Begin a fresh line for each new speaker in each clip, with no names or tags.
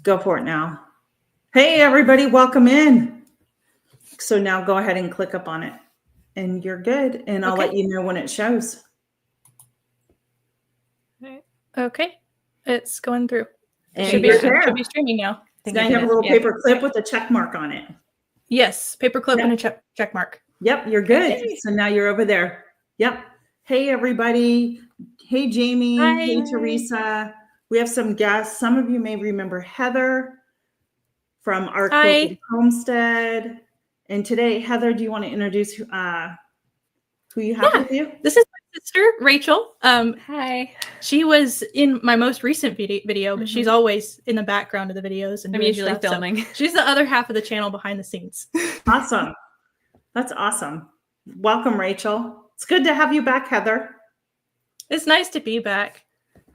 Go for it now. Hey, everybody, welcome in. So now go ahead and click up on it and you're good. And I'll let you know when it shows.
Okay. It's going through.
And
should be streaming now.
Now you have a little paper clip with a check mark on it.
Yes, paper clip and a check mark.
Yep, you're good. Okay. So now you're over there. Yep. Hey, everybody. Hey, Jamie.
Hi.
Hey, Teresa. We have some guests. Some of you may remember Heather from our Quilted Homestead. And today, Heather, do you want to introduce who you have with you?
This is my sister, Rachel. Hi. She was in my most recent video, but she's always in the background of the videos. And I'm usually filming. So she's the other half of the channel behind the scenes.
Awesome. That's awesome. Welcome, Rachel. It's good to have you back, Heather.
It's nice to be back.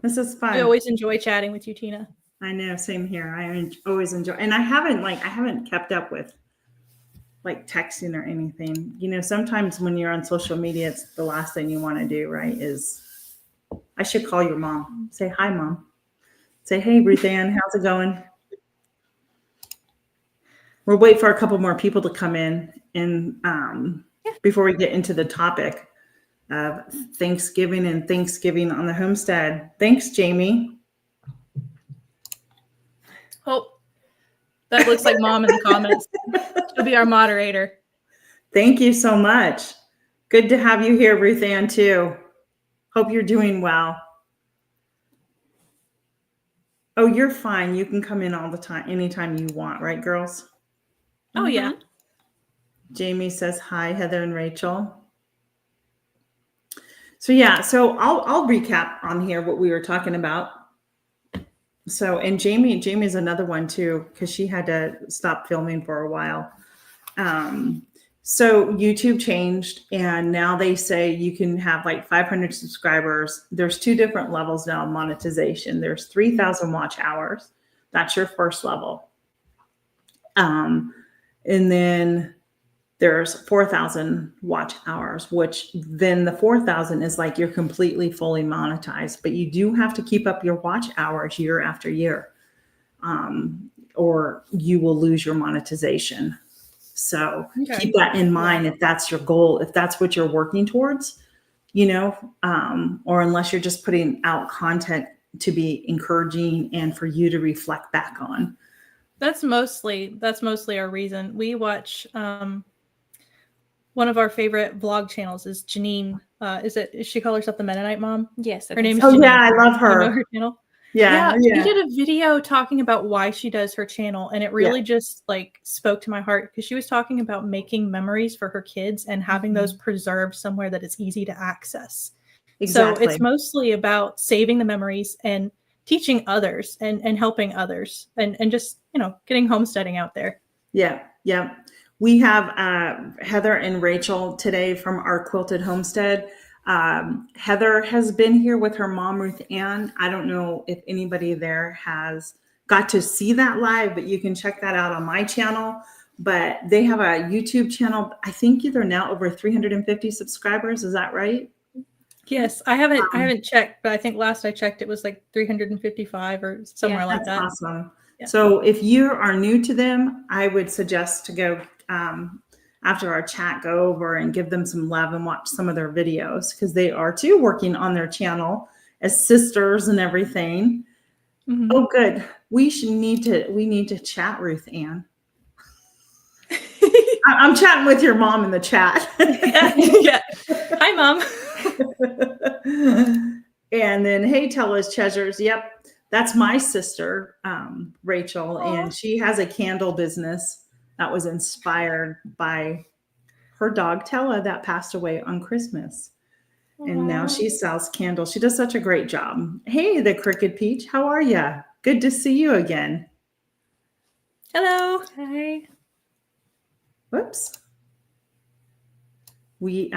This is fun.
I always enjoy chatting with you, Tina.
I know, same here. I always enjoy, and I haven't kept up with texting or anything. You know, sometimes when you're on social media, it's the last thing you want to do, right? Is I should call your mom. Say hi, Mom. Say, hey, Ruth Ann, how's it going? We'll wait for a couple more people to come in, and before we get into the topic of Thanksgiving and Thanksgiving on the homestead. Thanks, Jamie.
Oh, that looks like Mom in the comments. She'll be our moderator.
Thank you so much. Good to have you here, Ruth Ann, too. Hope you're doing well. Oh, you're fine. You can come in all the time, anytime you want, right, girls?
Oh, yeah.
Jamie says hi, Heather and Rachel. So yeah, so I'll recap on here what we were talking about. So, and Jamie's another one too, because she had to stop filming for a while. So YouTube changed, and now they say you can have like 500 subscribers. There's two different levels now of monetization. There's 3,000 watch hours. That's your first level. And then there's 4,000 watch hours, which then the 4,000 is like you're completely fully monetized, but you do have to keep up your watch hours year after year, or you will lose your monetization. So keep that in mind if that's your goal, if that's what you're working towards, you know, or unless you're just putting out content to be encouraging and for you to reflect back on.
That's mostly our reason. We watch one of our favorite vlog channels is Janine. Is she call herself the Mennonite Mom? Yes.
Her name is Janine. Yeah, I love her.
You know her channel? Yeah. She did a video talking about why she does her channel, and it really just like spoke to my heart because she was talking about making memories for her kids and having those preserved somewhere that is easy to access. Exactly. So it's mostly about saving the memories and teaching others and helping others and just, you know, getting homesteading out there.
Yeah. Yeah. We have Heather and Rachel today from our Quilted Homestead. Heather has been here with her mom, Ruth Ann. I don't know if anybody there has got to see that live, but you can check that out on my channel. But they have a YouTube channel. I think they're now over 350 subscribers. Is that right?
Yes, I haven't checked, but I think last I checked it was like 355 or somewhere like that.
That's awesome. Yeah. So if you are new to them, I would suggest to go after our chat, go over and give them some love and watch some of their videos because they are too working on their channel as sisters and everything. Mm-hmm. Oh, good. We need to chat, Ruth Ann. I'm chatting with your mom in the chat.
Yeah. Hi, Mom.
And then, hey, tell us, treasures. Yep. That's my sister, Rachel, and she has a candle business that was inspired by her dog, Tella, that passed away on Christmas. And now she sells candles. She does such a great job. Hey, the Crooked Peach. How are you? Good to see you again.
Hello. Hi.
Whoops. We,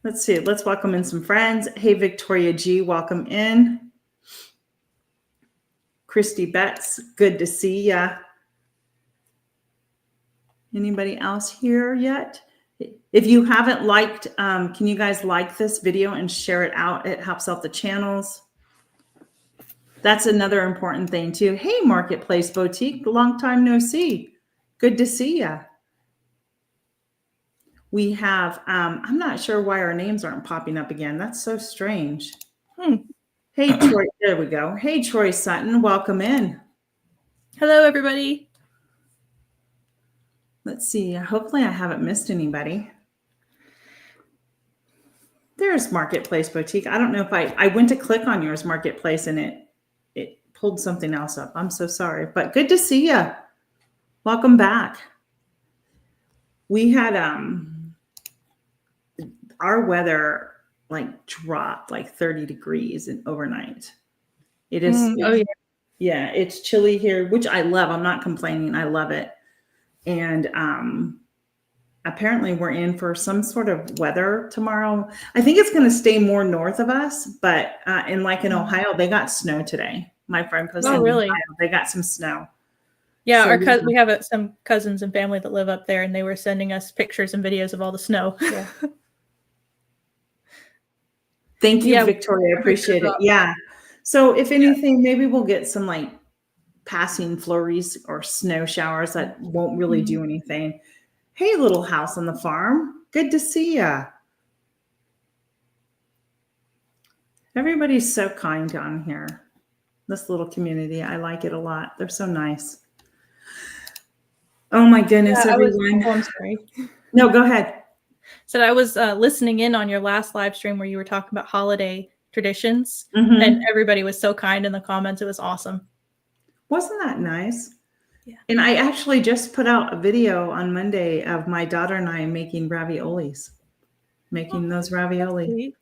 let's see. Let's welcome in some friends. Hey, Victoria G. Welcome in. Christy Betts. Good to see ya. Anybody else here yet? If you haven't liked, can you guys like this video and share it out? It helps out the channels. That's another important thing too. Hey, Marketplace Boutique, long time no see. Good to see ya. We have, I'm not sure why our names aren't popping up again. That's so strange. Hey, Troy, there we go. Hey, Troy Sutton, welcome in.
Hello, everybody.
Let's see. Hopefully I haven't missed anybody. There's Marketplace Boutique. I don't know if I went to click on yours, Marketplace, and it pulled something else up. I'm so sorry, but good to see you. Welcome back. We had our weather like dropped like 30 degrees and overnight. It is. Yeah, it's chilly here, which I love. I'm not complaining. I love it. And apparently we're in for some sort of weather tomorrow. I think it's going to stay more north of us, but in Ohio, they got snow today. My friend posted. Oh,
really?
Ohio, they got some snow.
Yeah, so we have some cousins and family that live up there, and they were sending us pictures and videos of all the snow. Yeah.
Thank you, Victoria. I appreciate it. Yeah. So if anything, maybe we'll get some like passing flurries or snow showers that won't really do anything. Hey, little house on the farm. Good to see ya. Everybody's so kind down here. This little community. I like it a lot. They're so nice. Oh my goodness, everyone.
I'm sorry.
No, go ahead.
So I was listening in on your last live stream where you were talking about holiday traditions, and everybody was so kind in the comments. It was awesome.
Wasn't that nice? Yeah. And I actually just put out a video on Monday of my daughter and I making raviolis, those ravioli.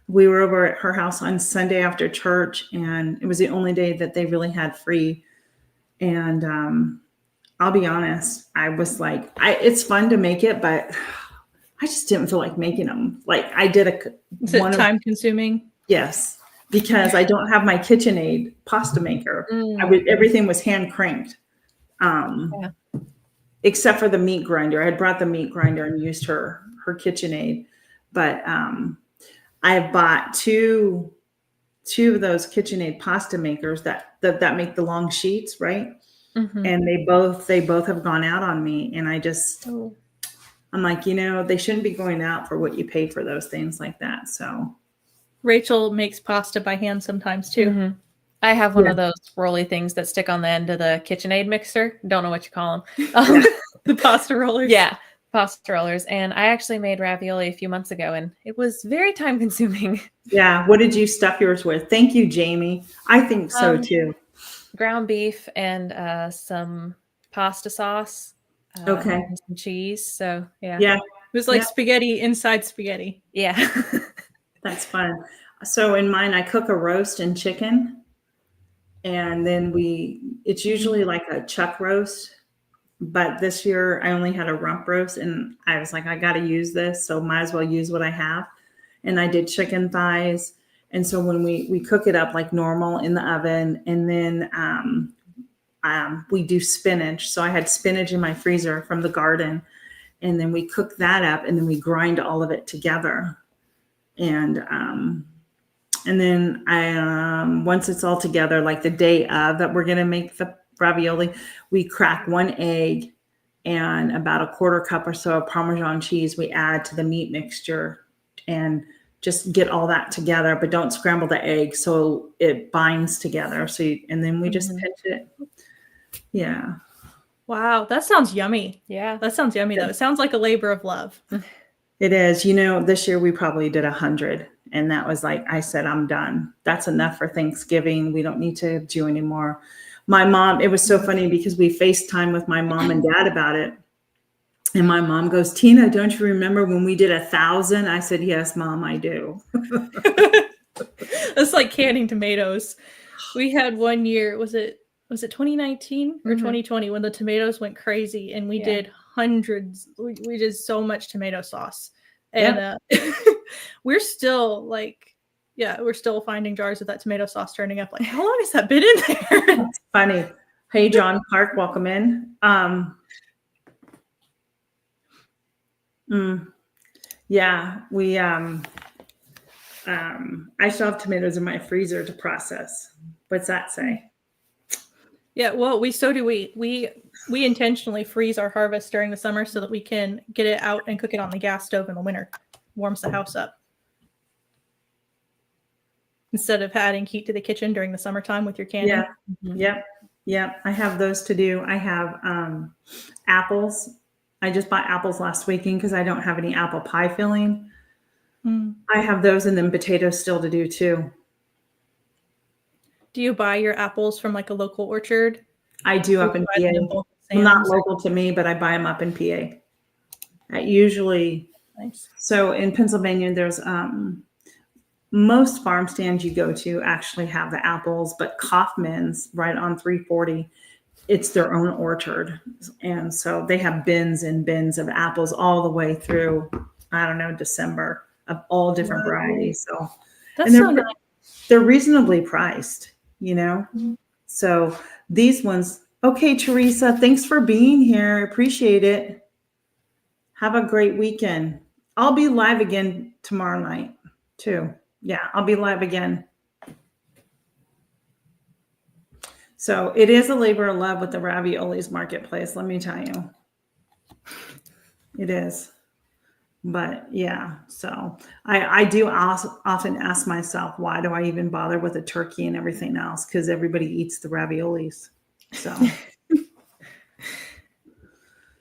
We were over at her house on Sunday after church, and it was the only day that they really had free. And I'll be honest, I was like, it's fun to make it, but I just didn't feel like making them. Like I did
Is it time consuming?
Yes, because I don't have my KitchenAid pasta maker. Everything was hand cranked, except for the meat grinder. I had brought the meat grinder and used her KitchenAid, but I have bought two of those KitchenAid pasta makers that make the long sheets, right? And they both have gone out on me, and I'm like, they shouldn't be going out for what you pay for those things like that. So
Rachel makes pasta by hand sometimes too.
I have one of those rolly things that stick on the end of the KitchenAid mixer. Don't know what you call them.
The pasta rollers.
Yeah, pasta rollers. And I actually made ravioli a few months ago, and it was very time consuming.
Yeah. What did you stuff yours with? Thank you, Jamie. I think so too.
Ground beef and some pasta sauce. And some cheese. So yeah.
It was like spaghetti inside spaghetti.
Yeah.
That's fun. So in mine, I cook a roast and chicken, and then it's usually like a chuck roast, but this year I only had a rump roast, and I was like, I got to use this, so might as well use what I have. And I did chicken thighs. And so when we cook it up like normal in the oven, and then we do spinach. So I had spinach in my freezer from the garden, and then we cook that up, and then we grind all of it together. And then once it's all together, like the day of that we're going to make the ravioli, we crack one egg and about a quarter cup or so of Parmesan cheese we add to the meat mixture, and just get all that together, but don't scramble the egg so it binds together. And then we just pinch it. Yeah.
Wow. That sounds yummy. Yeah. That sounds yummy though. It sounds like a labor of love.
It is. This year we probably did 100, and that was like, I said, I'm done. That's enough for Thanksgiving. We don't need to do anymore. My mom, it was so funny because we FaceTime with my mom and dad about it. And my mom goes, Tina, don't you remember when we did 1,000? I said, yes, Mom, I do.
It's like canning tomatoes. We had one year, was it 2019 or 2020 when the tomatoes went crazy, and we did hundreds. We did so much tomato sauce, and we're still we're still finding jars of that tomato sauce turning up. Like, how long has that been in there?
That's funny. Hey, John Clark, welcome in. We I still have tomatoes in my freezer to process, What's that say?
Yeah, well, we intentionally freeze our harvest during the summer so that we can get it out and cook it on the gas stove in the winter. Warms the house up. Instead of adding heat to the kitchen during the summertime with your canning.
Yeah. Yep. I have those to do. I have apples. I just bought apples last weekend because I don't have any apple pie filling. I have those, and then potatoes still to do too.
Do you buy your apples from like a local orchard?
I do up in PA. Well, not local to me, but I buy them up in PA. Nice. So in Pennsylvania, there's most farm stands you go to actually have the apples, but Kaufman's right on 340, it's their own orchard. And so they have bins and bins of apples all the way through, I don't know, December, of all different varieties. So
that's so nice.
They're reasonably priced, you know? So these ones, okay, Teresa, thanks for being here. Appreciate it. Have a great weekend. I'll be live again tomorrow night too. Yeah, I'll be live again. So it is a labor of love with the raviolis marketplace, let me tell you. It is. But yeah, so I do often ask myself, why do I even bother with a turkey and everything else? Because everybody eats the raviolis. So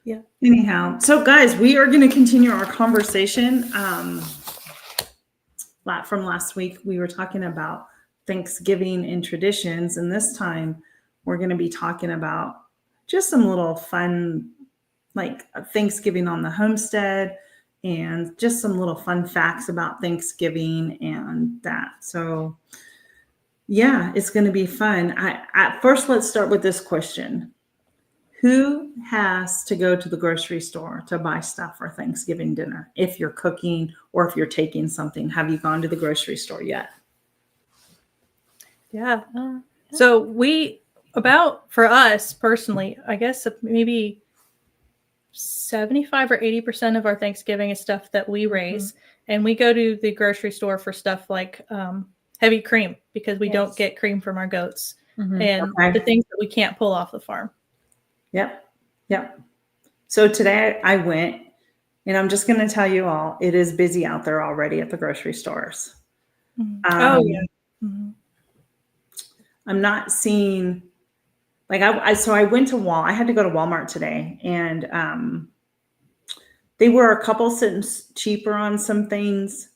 yeah.
Anyhow, so guys, we are going to continue our conversation. From last week, we were talking about Thanksgiving and traditions, and this time we're going to be talking about just some little fun, like Thanksgiving on the homestead, and just some little fun facts about Thanksgiving and that. So yeah, it's going to be fun. First, let's start with this question. Who has to go to the grocery store to buy stuff for Thanksgiving dinner? If you're cooking or if you're taking something, have you gone to the grocery store yet?
Yeah. So for us personally, I guess maybe 75 or 80% of our Thanksgiving is stuff that we raise. And we go to the grocery store for stuff like heavy cream because we don't get cream from our goats and the things that we can't pull off the farm.
Yep. So today I went, and I'm just going to tell you all, it is busy out there already at the grocery stores. I'm not seeing, like so I went to I had to go to Walmart today, and they were a couple cents cheaper on some things.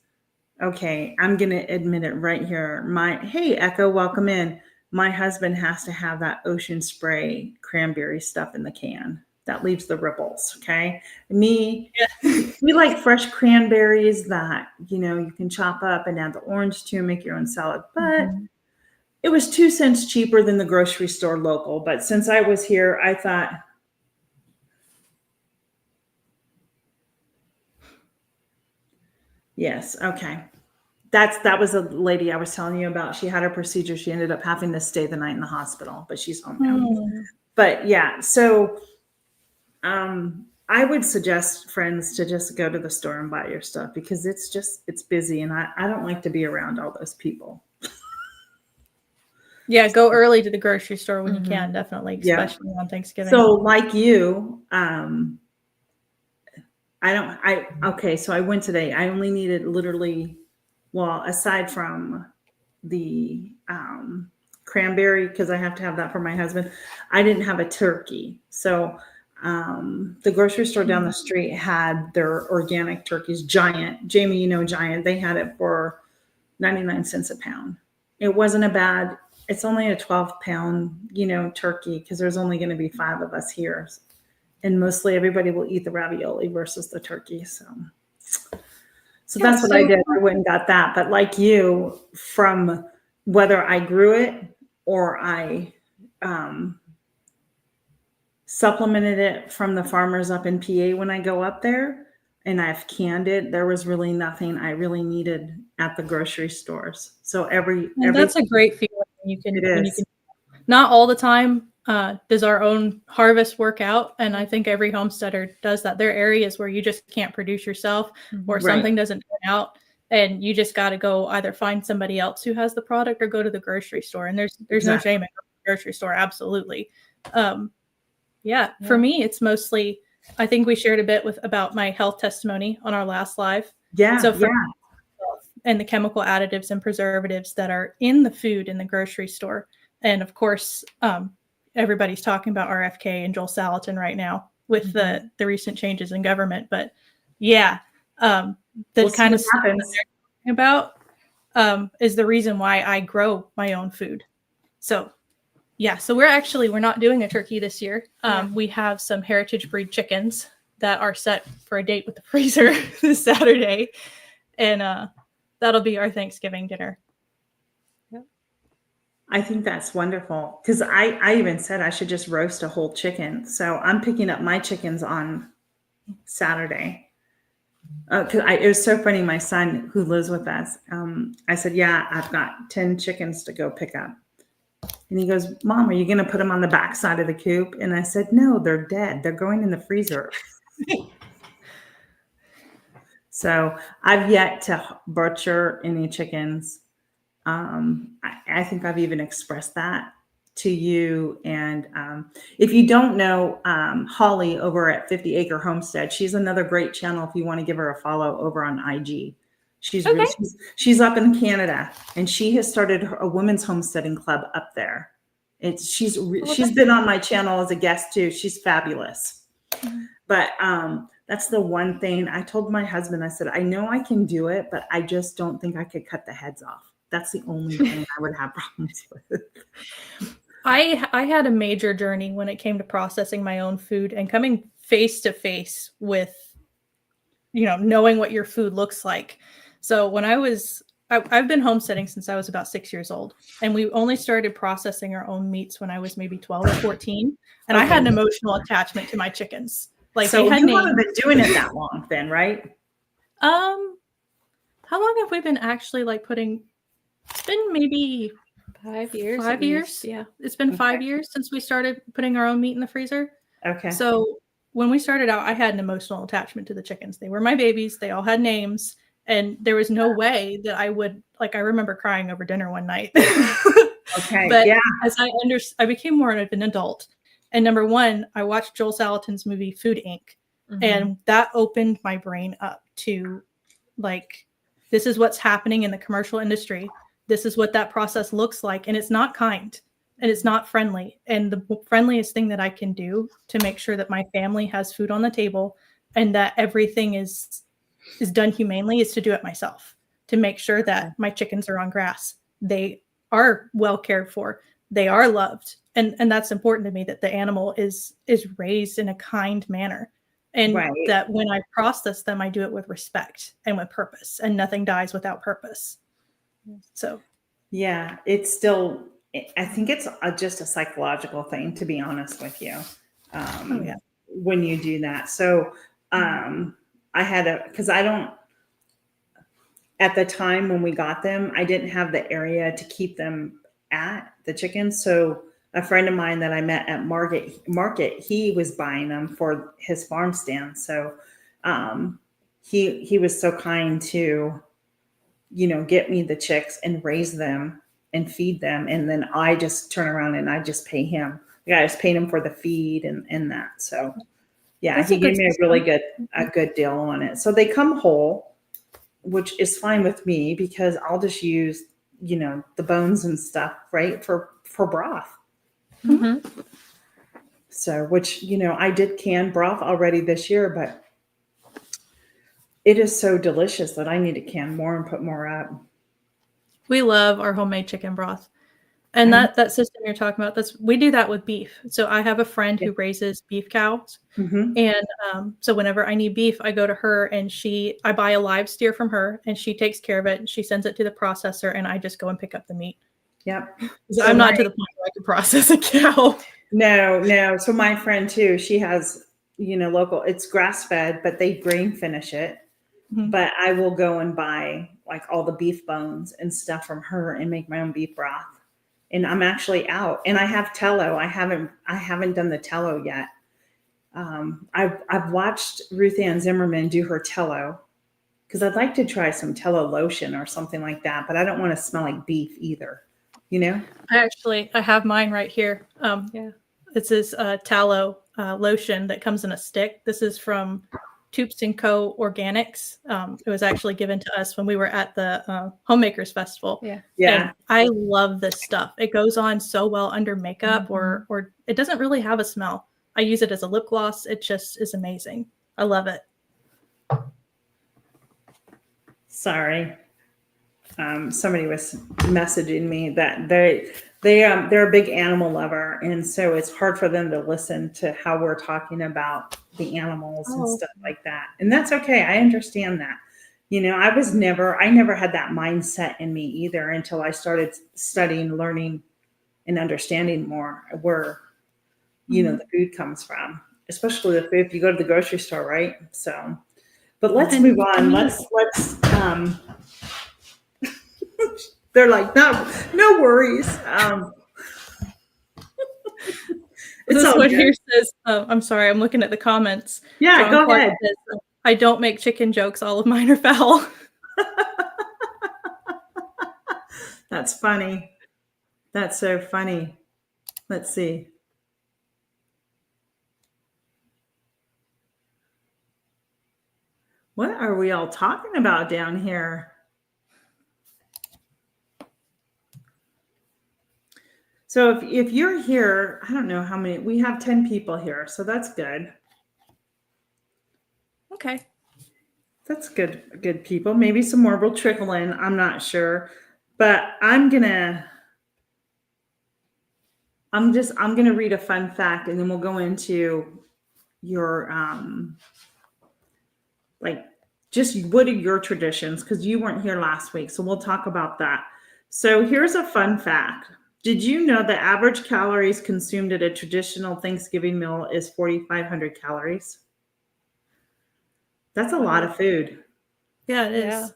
Okay, I'm going to admit it right here. Hey, Echo, welcome in. My husband has to have that Ocean Spray cranberry stuff in the can. That leaves the ripples, okay? We like fresh cranberries that, you can chop up and add the orange to and make your own salad. But it was 2 cents cheaper than the grocery store local. But since I was here, I thought, yes, okay. That was a lady I was telling you about. She had her procedure. She ended up having to stay the night in the hospital, but she's home now. But yeah, so I would suggest friends to just go to the store and buy your stuff because it's busy, and I don't like to be around all those people.
Yeah, go early to the grocery store when you can, definitely, especially on Thanksgiving.
So like you, so I went today. I only needed literally, aside from the cranberry, because I have to have that for my husband, I didn't have a turkey. So the grocery store down the street had their organic turkeys, Giant. Jamie, Giant. They had it for 99 cents a pound. It wasn't it's only a 12-pound, turkey, because there's only going to be 5 of us here. And mostly everybody will eat the ravioli versus the turkey. So that's what I did. I went and got that. But like you, from whether I grew it or I supplemented it from the farmers up in PA when I go up there, and I've canned it, there was really nothing I really needed at the grocery stores. So
that's a great feeling. You can not all the time does our own harvest work out, and I think every homesteader does that. There are areas where you just can't produce yourself, or something doesn't turn out and you just got to go either find somebody else who has the product or go to the grocery store. And there's no shame in the grocery store. Absolutely. For me, it's mostly, I think we shared a bit about my health testimony on our last live. And the chemical additives and preservatives that are in the food in the grocery store. And of course, everybody's talking about RFK and Joel Salatin right now with the recent changes in government. But the kind of stuff that they're talking about is the reason why I grow my own food. So so we're not doing a turkey this year. We have some heritage breed chickens that are set for a date with the freezer this Saturday. And that'll be our Thanksgiving dinner.
I think that's wonderful, because I even said I should just roast a whole chicken. So I'm picking up my chickens on Saturday. It was so funny. My son, who lives with us, I said, I've got 10 chickens to go pick up. And he goes, Mom, are you going to put them on the back side of the coop? And I said, no, they're dead. They're going in the freezer. So I've yet to butcher any chickens. I think I've even expressed that to you. And if you don't know Holly over at 50 Acre Homestead, she's another great channel if you want to give her a follow over on IG. She's up in Canada, and she has started a women's homesteading club up there. She's been on my channel as a guest too. She's fabulous. But that's the one thing I told my husband. I said, I know I can do it, but I just don't think I could cut the heads off. That's the only thing I would have problems with.
I had a major journey when it came to processing my own food and coming face to face with, knowing what your food looks like. So when I've been homesteading since I was about 6 years old, and we only started processing our own meats when I was maybe 12 or 14. And I had an emotional attachment to my chickens. Like,
so you haven't been doing it that long then, right?
How long have we been actually putting? It's been maybe
5 years.
5 years. Yeah. It's been 5 years since we started putting our own meat in the freezer.
Okay.
So when we started out, I had an emotional attachment to the chickens. They were my babies. They all had names. And there was no way that I would, I remember crying over dinner one night.
Okay.
But as I became more of an adult. And number one, I watched Joel Salatin's movie Food Inc. And that opened my brain up to this is what's happening in the commercial industry. This is what that process looks like. And it's not kind and it's not friendly. And the friendliest thing that I can do to make sure that my family has food on the table and that everything is done humanely is to do it myself, to make sure that my chickens are on grass. They are well cared for. They are loved. And that's important to me, that the animal is raised in a kind manner. And that when I process them, I do it with respect and with purpose, and nothing dies without purpose. So,
it's still, I think it's just a psychological thing, to be honest with you. When you do that. So, because at the time when we got them, I didn't have the area to keep them at, the chickens. So a friend of mine that I met at market, he was buying them for his farm stand. So he was so kind to, get me the chicks and raise them and feed them. And then I just turn around and I just pay him. I just paid him for the feed and that. So he gave me a good deal on it. So they come whole, which is fine with me, because I'll just use, the bones and stuff, right, for broth.
Mm-hmm.
So, which, I did can broth already this year, but it is so delicious that I need to can more and put more up.
We love our homemade chicken broth. And that system you're talking about, we do that with beef. So I have a friend who raises beef cows. And so whenever I need beef, I go to her and I buy a live steer from her and she takes care of it. And she sends it to the processor and I just go and pick up the meat.
Yep.
So I'm not to the point where I can process a cow.
No. So my friend too, she has, local, it's grass fed, but they grain finish it. But I will go and buy all the beef bones and stuff from her and make my own beef broth. And I'm actually out, and I have tello. I haven't done the tello yet. I've watched Ruth Ann Zimmerman do her tello, because I'd like to try some tallow lotion or something like that, but I don't want to smell like beef either. You know?
I have mine right here. Yeah. This is tallow lotion that comes in a stick. This is from Toops & Co. Organics. It was actually given to us when we were at the Homemakers Festival.
Yeah.
And I love this stuff. It goes on so well under makeup, or it doesn't really have a smell. I use it as a lip gloss. It just is amazing. I love it.
Sorry. Somebody was messaging me that they're a big animal lover, and so it's hard for them to listen to how we're talking about the animals and stuff like that. And that's okay. I understand that. You know, I never had that mindset in me either until I started studying, learning, and understanding more where, you know, the food comes from, especially the food if you go to the grocery store, right? So, but let's move on. Let's they're like, no worries.
This one here says, I'm sorry, I'm looking at the comments.
Yeah, John go Clark ahead.
Says, I don't make chicken jokes. All of mine are foul.
That's funny. That's so funny. Let's see. What are we all talking about down here? So if you're here, I don't know how many, we have 10 people here, so that's good.
Okay.
That's good people. Maybe some more will trickle in. I'm not sure. But I'm gonna read a fun fact, and then we'll go into your like just what are your traditions, because you weren't here last week. So we'll talk about that. So here's a fun fact. Did you know the average calories consumed at a traditional Thanksgiving meal is 4,500 calories? That's a lot of food.
Yeah, it is.
Yeah.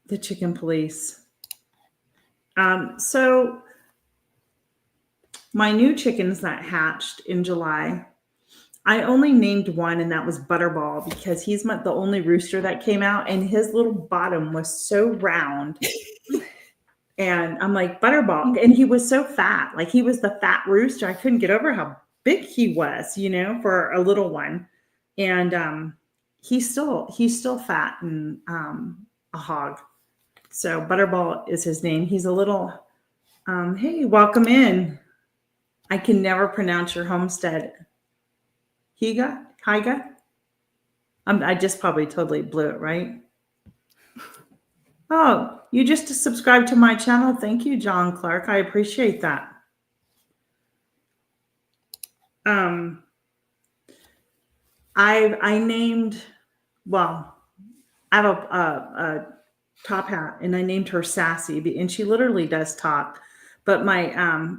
The chicken police. So my new chickens that hatched in July, I only named one, and that was Butterball, because he's the only rooster that came out, and his little bottom was so round. And I'm like, Butterball. And he was so fat. Like, he was the fat rooster. I couldn't get over how big he was, you know, for a little one. And he's still fat and a hog. So Butterball is his name. He's a little, hey, welcome in. I can never pronounce your Homestead. Higa? I just probably totally blew it, right? Oh, you just subscribed to my channel. Thank you, John Clark. I appreciate that. I named, well, I have a top hat, and I named her Sassy, and she literally does talk. But my,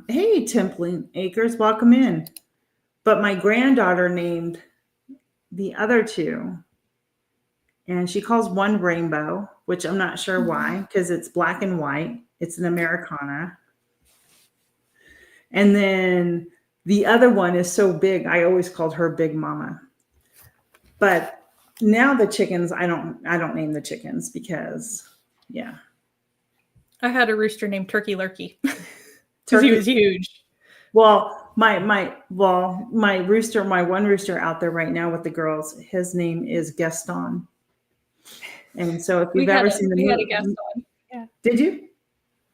hey, Templing Acres, welcome in. But my granddaughter named the other two, and she calls one Rainbow, which I'm not sure why, because it's black and white. It's an Americana. And then the other one is so big, I always called her Big Mama. But now the chickens, I don't name the chickens because, yeah.
I had a rooster named Turkey Lurkey because he was huge.
Well, my rooster, my one rooster out there right now with the girls, his name is Gaston. And so if you've ever seen the movie,
Gaston. Yeah.
Did you?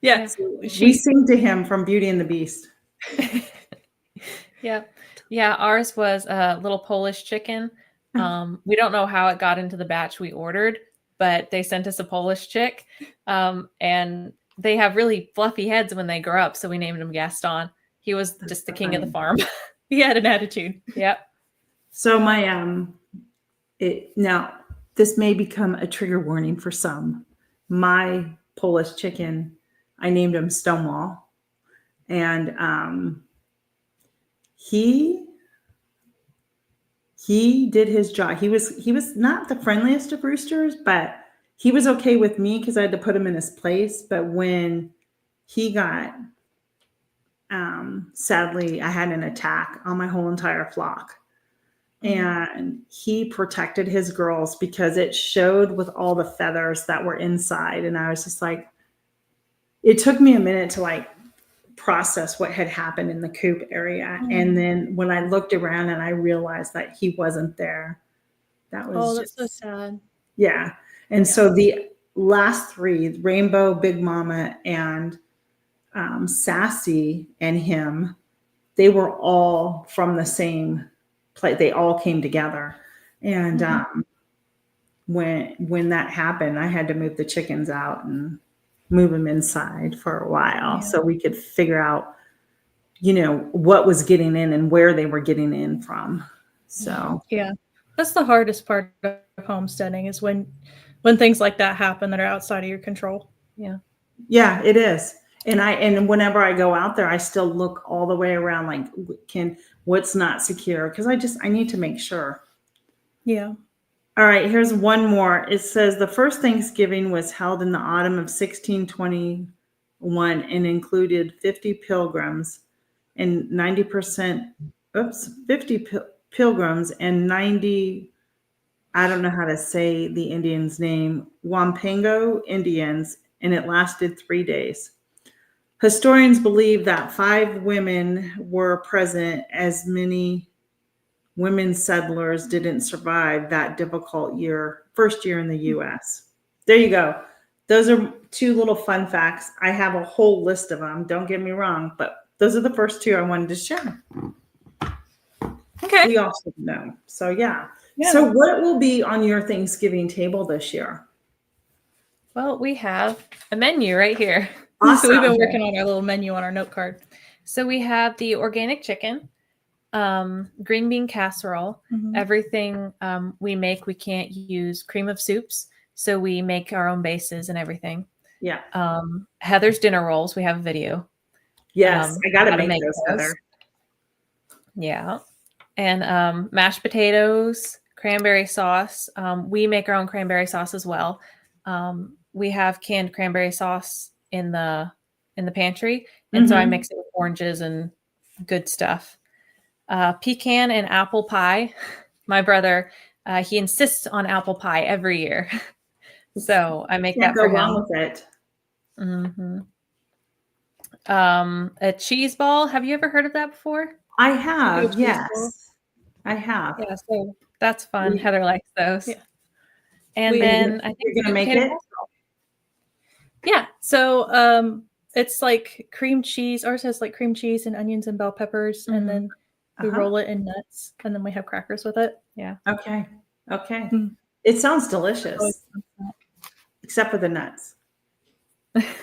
Yeah.
We sing to him from Beauty and the Beast.
Yeah. Yeah. Ours was a little Polish chicken. We don't know how it got into the batch we ordered, but they sent us a Polish chick. And they have really fluffy heads when they grow up. So we named him Gaston. He was just the king of the farm.
He had an attitude.
Yep.
So my, now this may become a trigger warning for some. My Polish chicken, I named him Stonewall. And he did his job. He was not the friendliest of roosters, but he was okay with me because I had to put him in his place. But when he got, sadly, I had an attack on my whole entire flock. and he protected his girls because it showed with all the feathers that were inside. And I was just like, it took me a minute to like process what had happened in the coop area. And then when I looked around and I realized that he wasn't there, that was
that's so sad.
Yeah. And so the last three, Rainbow, Big Mama, and Sassy and him, they were all from the same place. They all came together. And when that happened, I had to move the chickens out and move them inside for a while so we could figure out, what was getting in and where they were getting in from. So
that's the hardest part of homesteading is when things like that happen that are outside of your control.
Yeah, it is. And whenever I go out there, I still look all the way around, like what's not secure, because I need to make sure.
Yeah.
All right, here's one more. It says the first Thanksgiving was held in the autumn of 1621 and included 50 pilgrims and 50 pilgrims and 90, I don't know how to say the Indians' name, Wampango Indians, and it lasted 3 days. Historians believe that 5 women were present, as many women settlers didn't survive that difficult first year in the U.S. There you go. Those are 2 little fun facts. I have a whole list of them. Don't get me wrong, but those are the first 2 I wanted to share.
Okay.
We also know. So yeah. So what will be on your Thanksgiving table this year?
Well, we have a menu right here.
Awesome. So we've been working on our little menu on our note card.
So we have the organic chicken, green bean casserole. Everything we make, we can't use cream of soups. So we make our own bases and everything.
Yeah.
Heather's dinner rolls. We have a video.
Yes. I got to make those, Heather.
Yeah. And mashed potatoes, cranberry sauce. We make our own cranberry sauce as well. We have canned cranberry sauce in the pantry. And so I mix it with oranges and good stuff. Pecan and apple pie. My brother, he insists on apple pie every year. So I make that for him.
Can't go wrong with
it. A cheese ball. Have you ever heard of that before?
I have. Yes, I have.
Yeah, so that's fun. Heather likes those. Yeah. And then I think
you're going to make it.
Yeah. So it's like cream cheese. Ours has like cream cheese and onions and bell peppers. And then we roll it in nuts. And then we have crackers with it. Yeah.
Okay. It sounds delicious. Except for the nuts.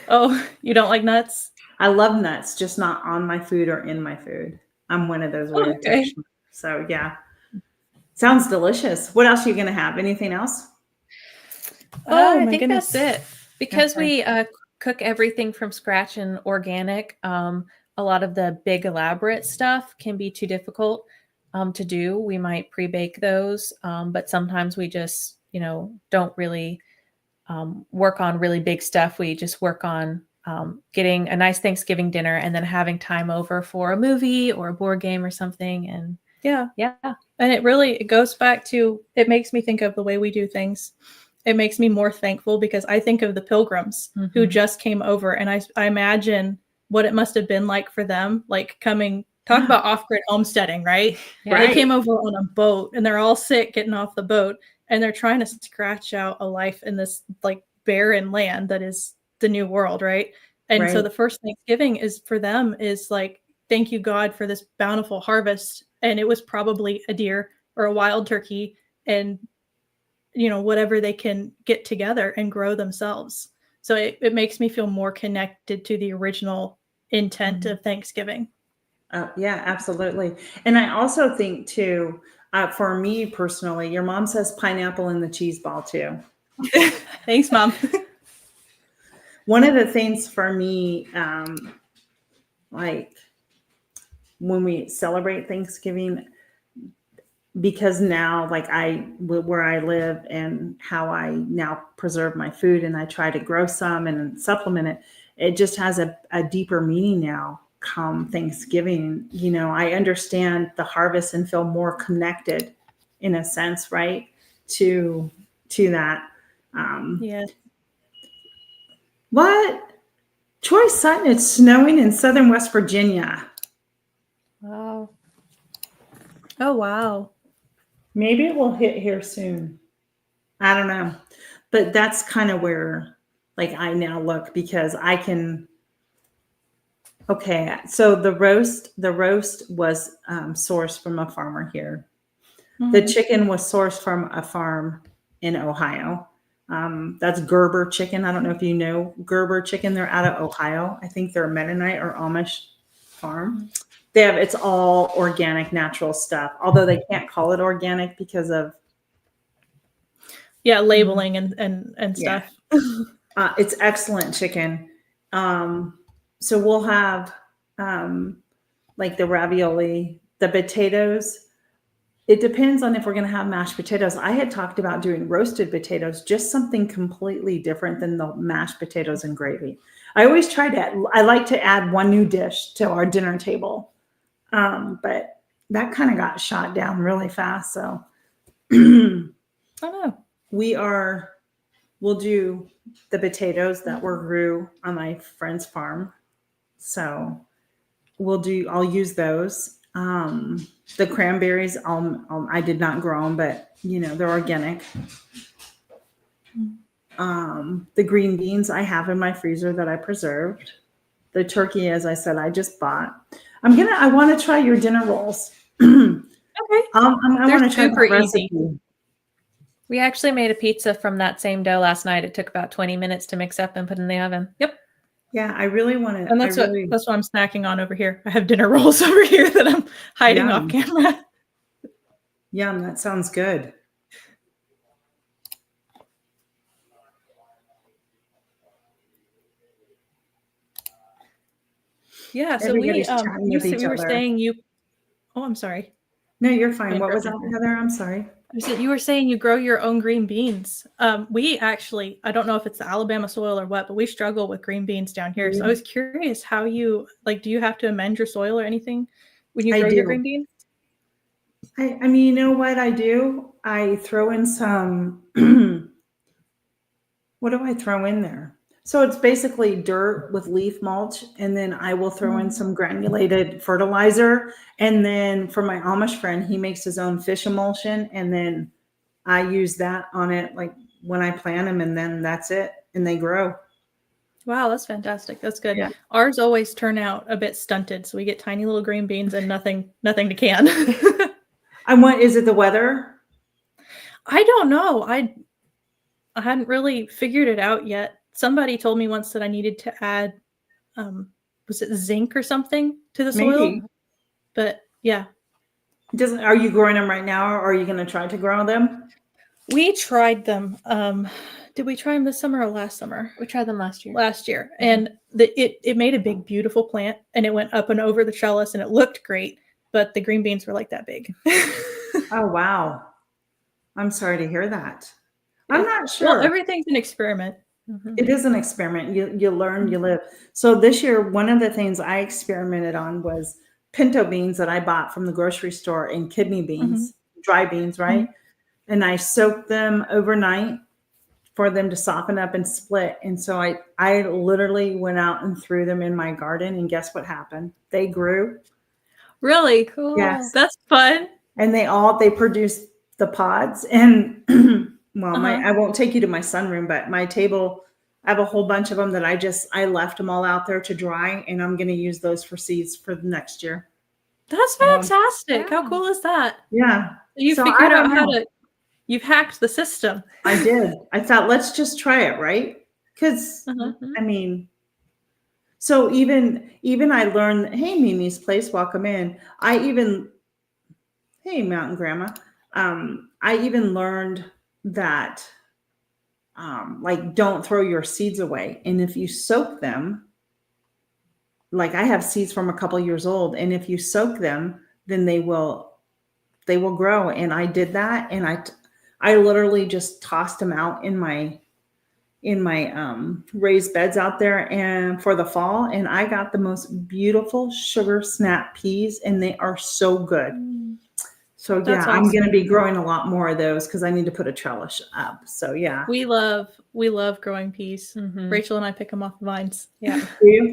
Oh, you don't like nuts?
I love nuts, just not on my food or in my food. I'm one of those weird types. So yeah. Sounds delicious. What else are you going to have? Anything else?
I think that's it. Because we cook everything from scratch and organic, a lot of the big elaborate stuff can be too difficult to do. We might pre-bake those, but sometimes we just, don't really work on really big stuff. We just work on getting a nice Thanksgiving dinner and then having time over for a movie or a board game or something. And
yeah. And it goes back to, it makes me think of the way we do things. It makes me more thankful because I think of the pilgrims who just came over, and I imagine what it must have been like for them, like talk about off-grid homesteading, right?
Yeah.
They came over on a boat and they're all sick getting off the boat, and they're trying to scratch out a life in this like barren land that is the new world, right? And so the first Thanksgiving is for them is like, thank you, God, for this bountiful harvest. And it was probably a deer or a wild turkey and whatever they can get together and grow themselves. So it makes me feel more connected to the original intent of Thanksgiving.
Yeah, absolutely. And I also think too, for me personally, your mom says pineapple in the cheese ball too.
Thanks, Mom.
One of the things for me, like when we celebrate Thanksgiving, because now like where I live and how I now preserve my food and I try to grow some and supplement it, it just has a deeper meaning now come Thanksgiving. I understand the harvest and feel more connected in a sense, right? To that.
Yeah.
What? Troy Sutton, it's snowing in southern West Virginia.
Wow.
Oh, wow.
Maybe it will hit here soon. I don't know. But that's kind of where like I now look, because I can. Okay, so the roast was sourced from a farmer here. The chicken was sourced from a farm in Ohio. That's Gerber chicken. I don't know if you know Gerber chicken. They're out of Ohio. I think they're a Mennonite or Amish farm. It's all organic, natural stuff. Although they can't call it organic because of
labeling and stuff.
It's excellent chicken. So we'll have like the ravioli, the potatoes. It depends on if we're going to have mashed potatoes. I had talked about doing roasted potatoes, just something completely different than the mashed potatoes and gravy. I always I like to add one new dish to our dinner table. But that kind of got shot down really fast. So
I don't know.
We'll do the potatoes that were grew on my friend's farm. So I'll use those. The cranberries, I did not grow them, but they're organic. The green beans I have in my freezer that I preserved. The turkey, as I said, I just bought. I want to try your dinner rolls.
Okay.
I want to try that recipe.
Easy. We actually made a pizza from that same dough last night. It took about 20 minutes to mix up and put in the oven. Yep.
Yeah, I really want to.
And that's what I'm snacking on over here. I have dinner rolls over here that I'm hiding off camera.
Yum, that sounds good.
Yeah, so we were saying you. Oh, I'm sorry.
No, you're fine. What was that, Heather? I'm sorry.
You were saying you grow your own green beans. We actually, I don't know if it's the Alabama soil or what, but we struggle with green beans down here. So I was curious how you, do you have to amend your soil or anything when you grow your green beans?
I mean, you know what I do? I throw in some, what do I throw in there? So it's basically dirt with leaf mulch, and then I will throw in some granulated fertilizer. And then for my Amish friend, he makes his own fish emulsion, and then I use that on it, like when I plant them, and then that's it, and they grow.
Wow, that's fantastic. That's good. Yeah. Ours always turn out a bit stunted, so we get tiny little green beans and nothing to can.
Is it the weather?
I don't know. I hadn't really figured it out yet. Somebody told me once that I needed to add, was it zinc or something to the soil?
Maybe.
But yeah.
Are you growing them right now, or are you going to try to grow them?
We tried them. Did we try them this summer or last summer?
We tried them last year.
Mm-hmm. And it made a big, beautiful plant, and it went up and over the trellis, and it looked great, but the green beans were like that big.
Oh, wow. I'm sorry to hear that. I'm not sure.
Well, everything's an experiment.
Mm-hmm. It is an experiment. You learn, you live. So this year, one of the things I experimented on was pinto beans that I bought from the grocery store and kidney beans, dry beans, right? Mm-hmm. And I soaked them overnight for them to soften up and split. And so I literally went out and threw them in my garden, and guess what happened? They grew.
Really cool.
Yes.
That's fun.
And they produced the pods, and well, I won't take you to my sunroom, but my table, I have a whole bunch of them that I left them all out there to dry, and I'm going to use those for seeds for the next year.
That's fantastic. How cool is that?
Yeah.
You figured out you've hacked the system.
I did. I thought, let's just try it, right? Because I mean, so even I learned, hey, Mimi's Place, welcome in. Hey, Mountain Grandma. I even learned that don't throw your seeds away. And if you soak them, like I have seeds from a couple years old, and if you soak them, then they will grow. And I did that, and I literally just tossed them out in my raised beds out there and for the fall, and I got the most beautiful sugar snap peas, and they are so good. So
That's
I'm
awesome.
going to be growing a lot more of those because I need to put a trellis up. So yeah.
We love growing peas.
Mhm.
Rachel and I pick them off the vines.
Yeah.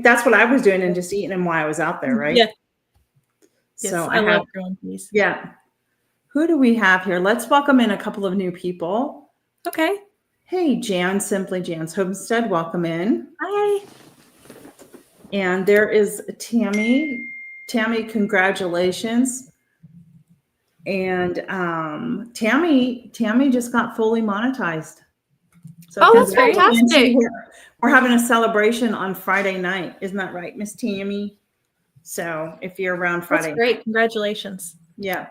That's what I was doing and just eating them while I was out there, right?
Yeah.
So
Yes,
I
love growing peas.
Yeah. Who do we have here? Let's welcome in a couple of new people.
Okay.
Hey, Jan, Simply Jan's Homestead. Welcome in.
Hi.
And there is Tammy. Tammy, congratulations. And Tammy just got fully monetized. So
that's fantastic.
We're having a celebration on Friday night. Isn't that right, Miss Tammy? So if you're around Friday
That's great.
night.
Congratulations.
Yeah.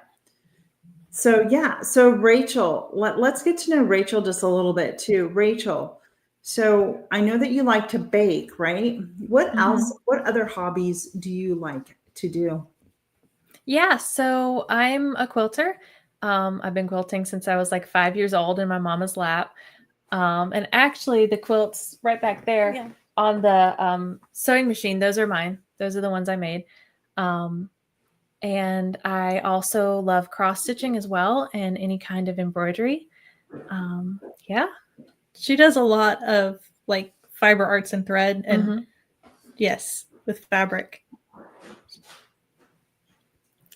So Rachel, let's get to know Rachel just a little bit too. Rachel, so I know that you like to bake, right? What other hobbies do you like to do?
Yeah, so I'm a quilter. I've been quilting since I was like 5 years old in my mama's lap. And actually the quilts right back there on the sewing machine, those are mine. Those are the ones I made. And I also love cross stitching as well and any kind of embroidery. Yeah.
She does a lot of like fiber arts and thread and yes, with fabric.